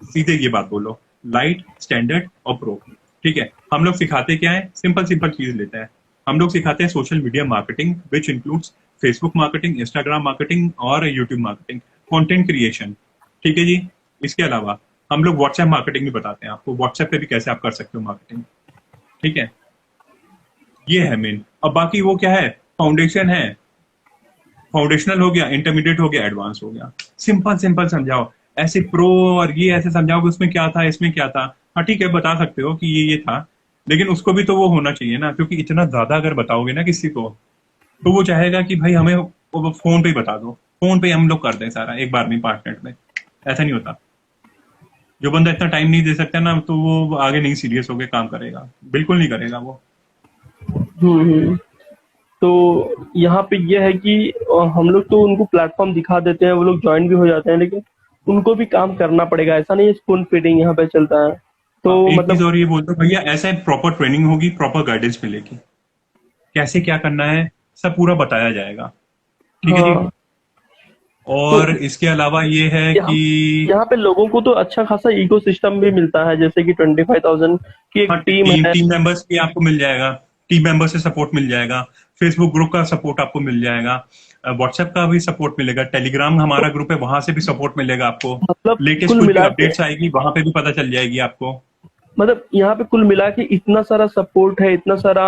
सीधे ये बात बोलो, लाइट, स्टैंडर्ड और प्रो। ठीक है, हम लोग सिखाते क्या है, सिंपल सिंपल चीज लेते हैं। हम लोग सिखाते हैं social media marketing, which includes Facebook marketing, Instagram marketing और यूट्यूब मार्केटिंग, कंटेंट क्रिएशन। ठीक है जी। इसके अलावा हम लोग व्हाट्सएप मार्केटिंग भी बताते हैं आपको, व्हाट्सएप पे भी कैसे आप कर सकते हो मार्केटिंग। ठीक है, ये है मेन। अब बाकी वो क्या है, फाउंडेशन है, फाउंडेशनल हो गया, इंटरमीडिएट हो गया, एडवांस हो गया। सिंपल सिंपल समझाओ। ऐसे प्रो और ये ऐसे समझाओ कि उसमें क्या था, इसमें क्या था। हाँ ठीक है, बता सकते हो कि ये था, लेकिन उसको भी तो वो होना चाहिए ना, क्योंकि इतना ज्यादा अगर बताओगे ना किसी को, तो वो चाहेगा कि भाई हमें वो फोन पे ही बता दो, फोन पे ही हम लोग कर दें सारा एक बार में 5 मिनट में। ऐसा नहीं होता। जो बंदा इतना टाइम नहीं दे सकता ना, तो वो आगे नहीं सीरियस होकर काम करेगा, बिल्कुल नहीं करेगा वो। हम्म। तो यहाँ पे ये है कि हम लोग तो उनको प्लेटफॉर्म दिखा देते हैं, वो लोग ज्वाइन भी हो जाते हैं, लेकिन उनको भी काम करना पड़ेगा। ऐसा नहीं है स्पून फीडिंग यहाँ पे चलता है। हाँ, तो एक चीज मतलब और ये बोलते भैया, ऐसा प्रॉपर ट्रेनिंग होगी, प्रॉपर गाइडेंस मिलेगी, कैसे क्या करना है सब पूरा बताया जाएगा। ठीक है जी। हाँ, तो और इसके अलावा ये है यहाँ कि यहाँ पे लोगों को तो अच्छा खासा इकोसिस्टम भी मिलता है, जैसे कि 25,000 की एक हाँ, टीम टीम है। टीम मेंबर्स भी आपको मिल जाएगा, टीम मेंबर से सपोर्ट मिल जाएगा, फेसबुक ग्रुप का सपोर्ट आपको मिल जाएगा, व्हाट्सएप का भी सपोर्ट मिलेगा, टेलीग्राम हमारा तो ग्रुप है वहां से भी सपोर्ट मिलेगा आपको। मतलब लेटेस्ट कुल कुछ भी मिला के अपडेट्स आएगी वहां पे भी पता चल जाएगी आपको। मतलब यहाँ पे कुल मिला के इतना सारा सपोर्ट है, इतना सारा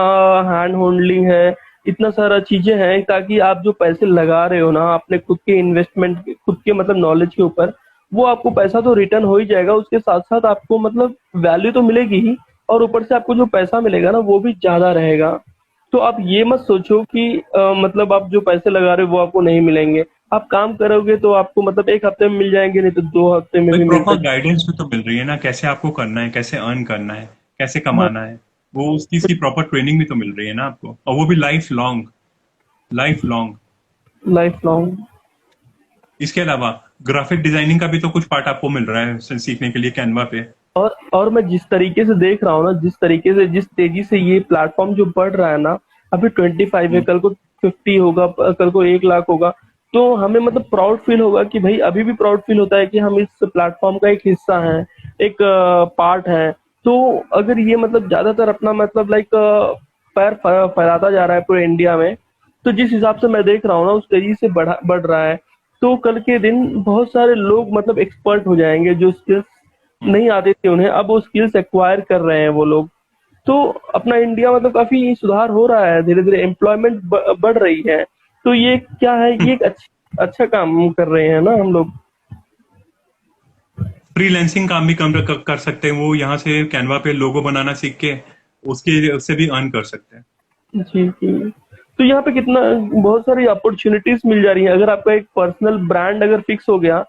हैंड होल्डिंग है, इतना सारा चीजें हैं ताकि आप जो पैसे लगा रहे हो ना अपने खुद के इन्वेस्टमेंट, खुद के मतलब नॉलेज के ऊपर, वो आपको पैसा तो रिटर्न हो ही जाएगा, उसके साथ साथ आपको मतलब वैल्यू तो मिलेगी ही, और ऊपर से आपको जो पैसा मिलेगा ना वो भी ज्यादा रहेगा। तो आप ये मत सोचो कि मतलब आप जो पैसे लगा रहे हो वो आपको नहीं मिलेंगे। आप काम करोगे तो आपको मतलब एक हफ्ते में मिल जाएंगे, नहीं तो 2 हफ्ते में भाई भी मिल प्रॉपर सकते गाइडेंस भी तो मिल रही है ना, कैसे आपको करना है, कैसे अर्न करना है, कैसे हैं। हाँ, कमाना है। वो उस चीज की प्रॉपर ट्रेनिंग भी तो मिल रही है ना आपको, और वो भी life long, life long. Life long. इसके अलावा ग्राफिक डिजाइनिंग का भी तो कुछ पार्ट आपको मिल रहा है सीखने के लिए कैनवा पे। और मैं जिस तरीके से देख रहा हूँ ना, जिस तरीके से जिस तेजी से ये प्लेटफॉर्म जो बढ़ रहा है ना, अभी 25 है, हम्म। कल को 50 होगा, कल को 1 लाख होगा। तो हमें मतलब प्राउड फील होगा कि भाई, अभी भी प्राउड फील होता है कि हम इस प्लेटफॉर्म का एक हिस्सा हैं, एक पार्ट है। तो अगर ये मतलब ज्यादातर अपना मतलब लाइक पैर फैलाता जा रहा है पूरे इंडिया में, तो जिस हिसाब से मैं देख रहा हूँ ना उस तेजी से बढ़ रहा है, तो कल के दिन बहुत सारे लोग मतलब एक्सपर्ट हो जाएंगे, जो स्किल्स हम्म। नहीं आती थी उन्हें, अब वो स्किल्स एक्वायर कर रहे हैं वो लोग। तो अपना इंडिया मतलब काफी सुधार हो रहा है, धीरे धीरे एम्प्लॉयमेंट बढ़ रही है। तो ये क्या है, ये एक अच्छा काम कर रहे हैं ना हम लोग। फ्रीलैंसिंग काम भी कर सकते हैं वो, यहाँ से कैनवा पे लोगो बनाना सीख के उसके उससे भी अर्न कर सकते हैं। जी जी। तो यहाँ पे कितना बहुत सारी अपॉर्चुनिटीज मिल जा रही है। अगर आपका एक पर्सनल ब्रांड अगर फिक्स हो गया,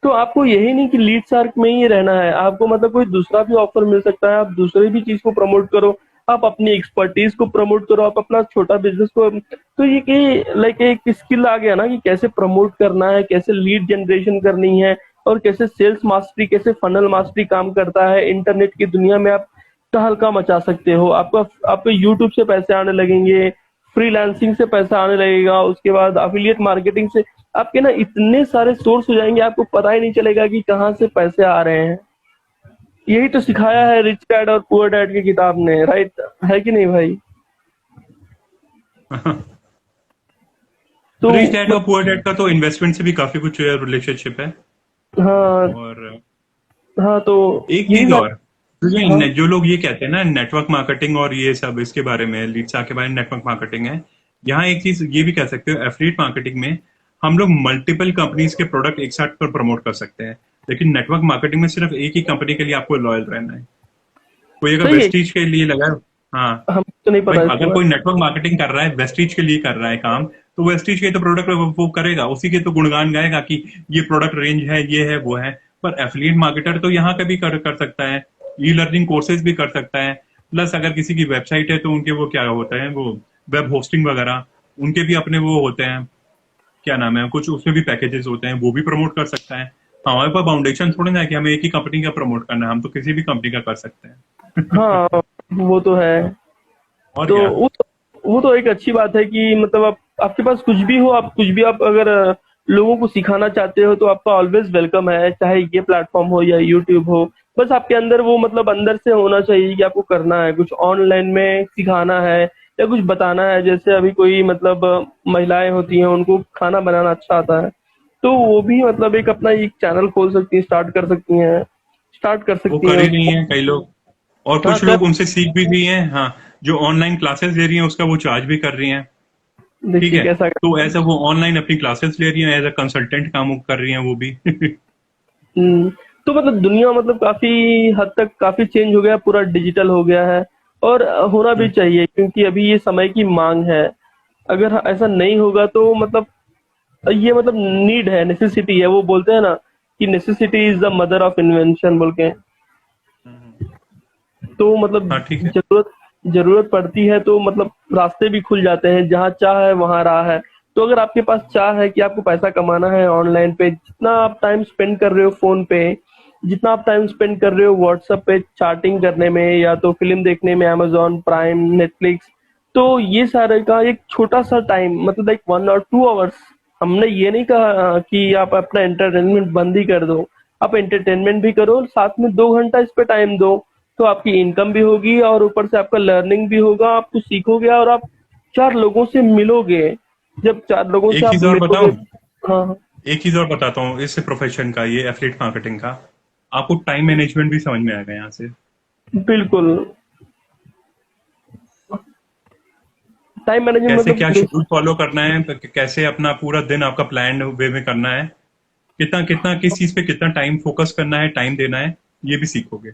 तो आपको यही नहीं कि लीड शार्क में ही रहना है, आपको मतलब कोई दूसरा भी ऑफर मिल सकता है, आप दूसरे भी चीज को प्रमोट करो, आप अपनी एक्सपर्टीज को प्रमोट करो, आप अपना छोटा बिजनेस को। तो ये कि लाइक एक स्किल आ गया ना कि कैसे प्रमोट करना है, कैसे लीड जनरेशन करनी है, और कैसे सेल्स मास्टरी, कैसे फनल मास्टरी काम करता है। इंटरनेट की दुनिया में आप तहलका मचा सकते हो। आपका आपको यूट्यूब से पैसे आने लगेंगे, फ्रीलांसिंग से पैसा आने लगेगा, उसके बाद अफिलिएट मार्केटिंग से आपके ना इतने सारे सोर्स हो जाएंगे, आपको पता ही नहीं चलेगा कि कहाँ से पैसे आ रहे हैं। यही तो सिखाया है रिच डैड और पुअर डैड की किताब ने, राइट? है कि नहीं भाई? तो रिच डैड और पुअर डैड का तो इन्वेस्टमेंट से भी काफी कुछ रिलेशनशिप है। हाँ। और हाँ तो एक यही चीज मैं। और, तो हाँ जो लोग ये कहते हैं ना नेटवर्क मार्केटिंग और ये सब इसके बारे में, लीड्स के बारे में नेटवर्क मार्केटिंग है, यहाँ एक चीज ये भी कह सकते हो, एफिलिएट मार्केटिंग में हम लोग मल्टीपल कंपनीज के प्रोडक्ट एक साथ पर प्रमोट कर सकते हैं। लेकिन नेटवर्क मार्केटिंग में सिर्फ एक ही कंपनी के लिए आपको लॉयल रहना है। कोई अगर सही है। वेस्टीज के लिए लगा, हाँ, हम तो नहीं भाई पता इसके अगर कोई बारे नेटवर्क मार्केटिंग कर रहा है, वेस्टीज के लिए कर रहा है काम, तो वेस्टीज के तो प्रोडक्ट वो करेगा, उसी के तो गुणगान गाएगा कि ये प्रोडक्ट रेंज है, ये है, वो है। पर एफिलिएट मार्केटर तो यहाँ का भी कर सकता है, ई लर्निंग कोर्सेज भी कर सकता है। प्लस अगर किसी की वेबसाइट है तो उनके वो क्या होता है, वो वेब होस्टिंग वगैरह, उनके भी अपने वो होते हैं, क्या नाम है, कुछ उसमें भी पैकेजेस होते हैं, वो भी प्रमोट कर सकता है। हमारे पास बाउंडेशन थोड़ी ना है कि हमें एक ही कंपनी का प्रमोट करना है, हम तो किसी भी कंपनी का कर सकते में। हैं। हाँ, वो तो है। और तो क्या। वो तो एक अच्छी बात है कि मतलब आप, आपके पास कुछ भी हो, आप कुछ भी आप अगर लोगों को सिखाना चाहते हो तो आपका ऑलवेज वेलकम है, चाहे ये प्लेटफॉर्म हो या यूट्यूब हो। बस आपके अंदर वो मतलब अंदर से होना चाहिए कि आपको करना है कुछ, ऑनलाइन में सिखाना है या कुछ बताना है। जैसे अभी कोई मतलब महिलाएं होती हैं, उनको खाना बनाना अच्छा आता है, तो वो भी मतलब एक अपना एक चैनल खोल सकती हैं, स्टार्ट कर वो सकती कर हैं ही रही उसको। हैं कई लोग, और हाँ कुछ कर। लोग उनसे सीख भी रही हैं, हाँ। जो ऑनलाइन क्लासेस ले रही हैं उसका वो चार्ज भी कर रही हैं। ठीक देखिए है, कैसा। तो ऐसा वो ऑनलाइन अपनी क्लासेस ले रही हैं, एज अ कंसल्टेंट काम कर रही हैं वो भी। हम्म। तो मतलब दुनिया मतलब काफी हद तक काफी चेंज हो गया, पूरा डिजिटल हो गया है। और होना भी चाहिए, क्योंकि अभी ये समय की मांग है। अगर ऐसा नहीं होगा तो मतलब ये मतलब नीड है, नेसेसिटी है। वो बोलते हैं ना कि necessity is the mother of invention बोल के। तो मतलब हाँ ठीक है। जरूरत पड़ती है तो मतलब रास्ते भी खुल जाते हैं, जहाँ चाह है वहां राह है। तो अगर आपके पास चाह है कि आपको पैसा कमाना है ऑनलाइन पे, जितना आप टाइम स्पेंड कर रहे हो फोन पे, जितना आप टाइम स्पेंड कर रहे हो व्हाट्सएप पे चैटिंग करने में, या तो फिल्म देखने में, अमेजोन प्राइम, नेटफ्लिक्स, तो ये सारे का एक छोटा सा टाइम मतलब लाइक 1 और 2 आवर्स। हमने ये नहीं कहा कि आप अपना एंटरटेनमेंट बंद ही कर दो, आप एंटरटेनमेंट भी करो, साथ में 2 घंटा इस पे टाइम दो। तो आपकी इनकम भी होगी और ऊपर से आपका लर्निंग भी होगा, आप कुछ सीखोगे और आप 4 लोगों से मिलोगे। जब 4 लोगों से एक आप चीज और मिलोगे। बताऊं, हाँ हाँ, एक चीज और बताता हूँ इस प्रोफेशन का, ये एफिलिएट मार्केटिंग का, आपको टाइम मैनेजमेंट भी समझ में आएगा यहाँ से। बिल्कुल। टाइम मैनेजमेंट कैसे क्या मतलब शेड्यूल फॉलो करना है, कैसे अपना पूरा दिन आपका प्लान वे में करना है, कितना कितना किस चीज पे कितना टाइम फोकस करना है, टाइम देना है, ये भी सीखोगे।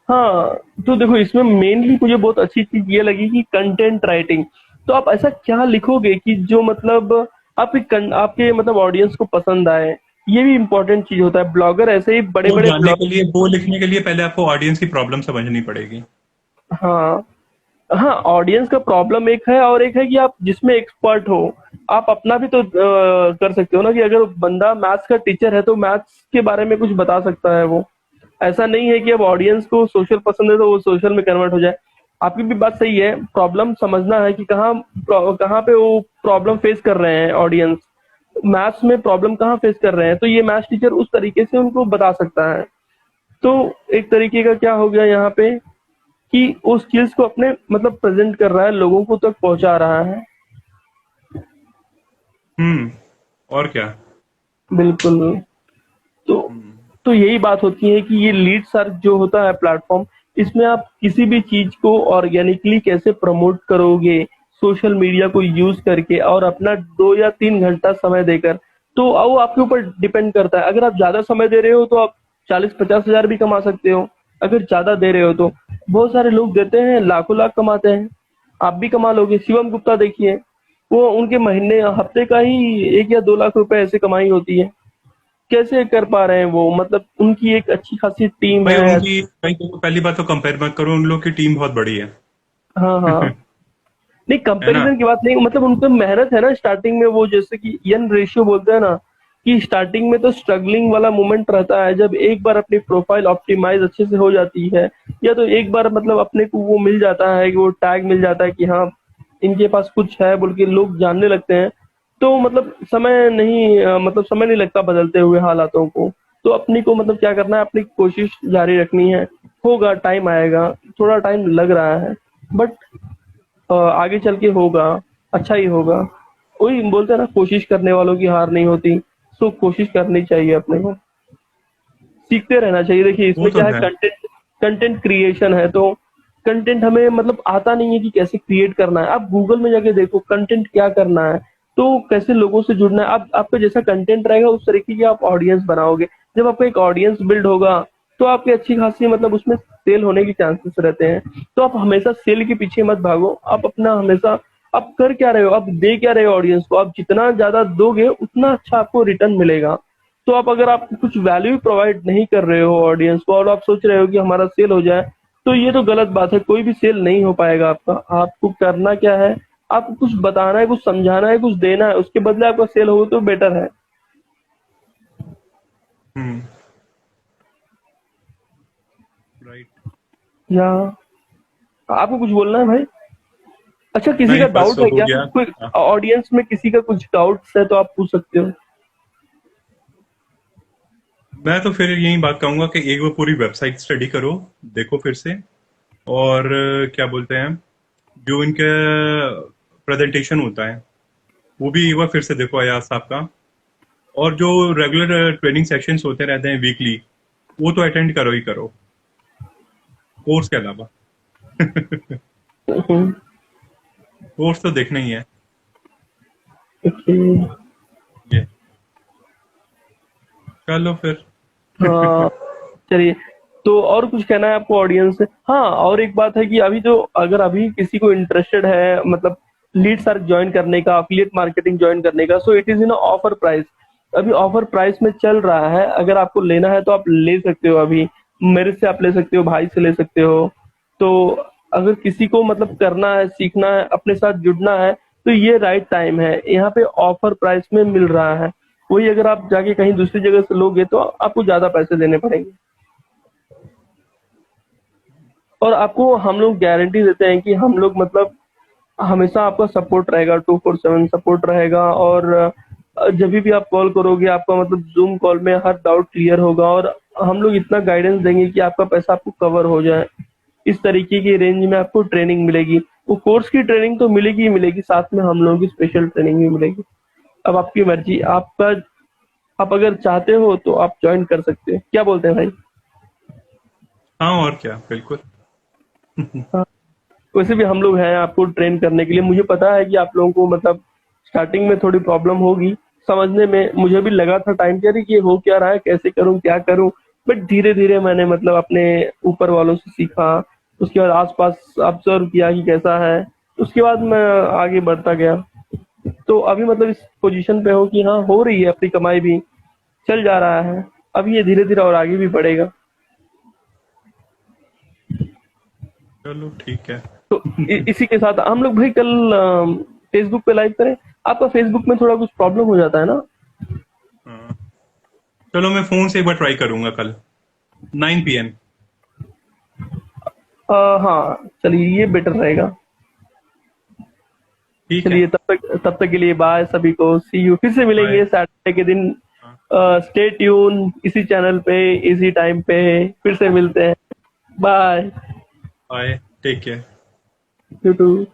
हाँ, तो देखो इसमें मेनली मुझे बहुत अच्छी चीज ये लगी कि कंटेंट राइटिंग। तो आप ऐसा क्या लिखोगे कि जो मतलब आपके मतलब ऑडियंस को पसंद आए। ये भी इम्पोर्टेंट चीज होता है। ब्लॉगर ऐसे ही बड़े वो बड़े जानने ब्लॉग। के लिए, वो लिखने के लिए पहले आपको ऑडियंस की प्रॉब्लम समझनी पड़ेगी। हाँ, हाँ, ऑडियंस का प्रॉब्लम एक है और एक है कि आप जिसमें एक्सपर्ट हो। आप अपना भी तो कर सकते हो ना कि अगर बंदा मैथ्स का टीचर है तो मैथ्स के बारे में कुछ बता सकता है वो। ऐसा नहीं है कि अब ऑडियंस को सोशल पसंद है तो वो सोशल में कन्वर्ट हो जाए। आपकी भी बात सही है। प्रॉब्लम समझना है कि कहाँ पे वो प्रॉब्लम फेस कर रहे हैं ऑडियंस। मैथ्स में प्रॉब्लम कहाँ फेस कर रहे हैं तो ये मैथ्स टीचर उस तरीके से उनको बता सकता है। तो एक तरीके का क्या हो गया यहाँ पे कि उस स्किल्स को अपने मतलब प्रेजेंट कर रहा है, लोगों को तक पहुंचा रहा है। हम्म। और क्या। बिल्कुल। तो हम्म। तो यही बात होती है कि ये लीड सर्च जो होता है प्लेटफॉर्म, इसमें आप किसी भी चीज को ऑर्गेनिकली कैसे प्रमोट करोगे सोशल मीडिया को यूज करके और अपना 2 या 3 घंटा समय देकर। तो वो आपके ऊपर डिपेंड करता है। अगर आप ज्यादा समय दे रहे हो तो आप 40-50 हजार भी कमा सकते हो। अगर ज्यादा दे रहे हो तो बहुत सारे लोग देते हैं, लाखों लाख कमाते हैं। आप भी कमा लोगे। शिवम गुप्ता देखिए, वो उनके महीने हफ्ते का ही 1 या 2 लाख रुपए ऐसे कमाई होती है। कैसे कर पा रहे हैं वो, मतलब उनकी एक अच्छी खासी टीम भाई है। उनकी भाई देखो, पहली बात तो कंपेयर मत करो, उन लोग की टीम बहुत बड़ी है। हाँ, हाँ। नहीं, है ना। कंपैरिजन की बात नहीं, मतलब उन पे मेहनत है ना स्टार्टिंग में। वो जैसे कि यन रेशियो बोलते हैं ना कि स्टार्टिंग में तो स्ट्रगलिंग वाला मोमेंट रहता है। जब एक बार अपनी प्रोफाइल ऑप्टिमाइज अच्छे से हो जाती है या तो एक बार मतलब अपने को वो मिल जाता है कि वो टैग मिल जाता है कि हाँ इनके पास कुछ है बोल के लोग जानने लगते हैं। तो मतलब मतलब समय नहीं लगता बदलते हुए हालातों को। तो अपनी को मतलब क्या करना है, अपनी कोशिश जारी रखनी है। होगा, टाइम आएगा। थोड़ा टाइम लग रहा है बट आगे चल के होगा। अच्छा ही होगा। वही बोलते हैं ना, कोशिश करने वालों की हार नहीं होती। सो कोशिश करनी चाहिए अपने को। सीखते रहना चाहिए। देखिए वो इसमें तो क्या है, है। कंटेंट कंटेंट क्रिएशन है तो कंटेंट हमें मतलब आता नहीं है कि कैसे क्रिएट करना है। आप गूगल में जाके देखो कंटेंट क्या करना है। तो कैसे लोगों से जुड़ना है। आप आपका जैसा कंटेंट रहेगा उस तरीके की आप ऑडियंस बनाओगे। जब आपका एक ऑडियंस बिल्ड होगा तो आपकी अच्छी खासी मतलब उसमें सेल होने के चांसेस रहते हैं। तो आप हमेशा सेल के पीछे मत भागो। आप अपना हमेशा आप कर क्या रहे हो, आप दे क्या रहे हो ऑडियंस को। आप जितना ज्यादा दोगे उतना अच्छा आपको रिटर्न मिलेगा। तो आप अगर आप कुछ वैल्यू प्रोवाइड नहीं कर रहे हो ऑडियंस को और आप सोच रहे हो कि हमारा सेल हो जाए, तो ये तो गलत बात है। कोई भी सेल नहीं हो पाएगा आपका। आपको करना क्या है, आपको कुछ बताना है, कुछ समझाना है, कुछ देना है, उसके बदले आपका सेल हो तो बेटर है। हम्म। राइट। या आपको कुछ बोलना है भाई? अच्छा, किसी का नहीं, बस डाउट है हो क्या? गया। कोई हाँ। ऑडियंस में किसी का कुछ डाउट्स है तो आप पूछ सकते हो। मैं तो फिर यही बात कहूंगा कि एक बार पूरी वेबसाइट स्टडी करो, देखो फिर से। और क्या बोलते हैं, जो इनका प्रेजेंटेशन होता है वो भी एक बार फिर से देखो अयाज साहब का। और जो रेगुलर ट्रेनिंग सेशंस होते रहते हैं वीकली, वो तो अटेंड करो ही करो, कोर्स के अलावा। हम्म, कोर्स तो देखना ही है। ओके। ये चलो फिर। हाँ, चलिए। तो और कुछ कहना है आपको ऑडियंस से? हाँ, और एक बात है कि अभी जो अगर अभी किसी को इंटरेस्टेड है मतलब लीड सर्च ज्वाइन करने का, अफिलिएट मार्केटिंग ज्वाइन करने का, so it is in offer price. अभी ऑफर प्राइस में चल रहा है। अगर आपको लेना है तो आप ले सकते हो। अभी मेरे से आप ले सकते हो, भाई से ले सकते हो। तो अगर किसी को मतलब करना है, सीखना है, अपने साथ जुड़ना है तो ये राइट टाइम है। यहाँ पे ऑफर प्राइस में मिल रहा है। वही अगर आप जाके कहीं दूसरी जगह से लोगे तो आपको ज्यादा पैसे देने पड़ेंगे। और आपको हम लोग गारंटी देते हैं कि हम लोग मतलब हमेशा आपका सपोर्ट रहेगा, 24/7 सपोर्ट रहेगा। और जब भी आप कॉल करोगे आपका मतलब जूम कॉल में हर डाउट क्लियर होगा। और हम लोग इतना गाइडेंस देंगे कि आपका पैसा आपको कवर हो जाए। इस तरीके की रेंज में आपको ट्रेनिंग मिलेगी। वो कोर्स की ट्रेनिंग तो मिलेगी ही मिलेगी, साथ में हम लोगों की स्पेशल ट्रेनिंग भी मिलेगी। अब आपकी मर्जी। आपका आप अगर चाहते हो तो आप ज्वाइन कर सकते हैं। क्या बोलते हैं भाई? हाँ, और क्या, बिल्कुल। हाँ, वैसे भी हम लोग हैं आपको ट्रेन करने के लिए। मुझे पता है कि आप लोगों को मतलब स्टार्टिंग में थोड़ी प्रॉब्लम होगी समझने में, मुझे भी लगा था टाइम कि अरे ये हो क्या रहा है, कैसे करूं क्या करूं, बट धीरे धीरे मैंने मतलब अपने ऊपर वालों से सीखा, उसके बाद आसपास ऑब्जर्व किया कि कैसा है, उसके बाद मैं आगे बढ़ता गया। तो अभी मतलब इस पोजीशन पे हो कि हाँ हो रही है अपनी कमाई भी, चल जा रहा है। अब ये धीरे धीरे और आगे भी बढ़ेगा। चलो ठीक है। तो इसी के साथ हम लोग भाई कल फेसबुक पे लाइव करें। आपका फेसबुक में थोड़ा कुछ प्रॉब्लम हो जाता है ना? हाँ, चलो मैं फोन से एक बार ट्राई करूंगा कल 9 PM। हाँ चलिए ये बेटर रहेगा। ठीक है। चलिए तब तक के लिए बाय सभी को, सी यू, फिर से बाय। मिलेंगे सैटरडे के दिन। हाँ। स्टे ट्यून इसी चैनल पे, इसी टाइम पे फिर से मिलते हैं। Bye. Bye. Take care. You to.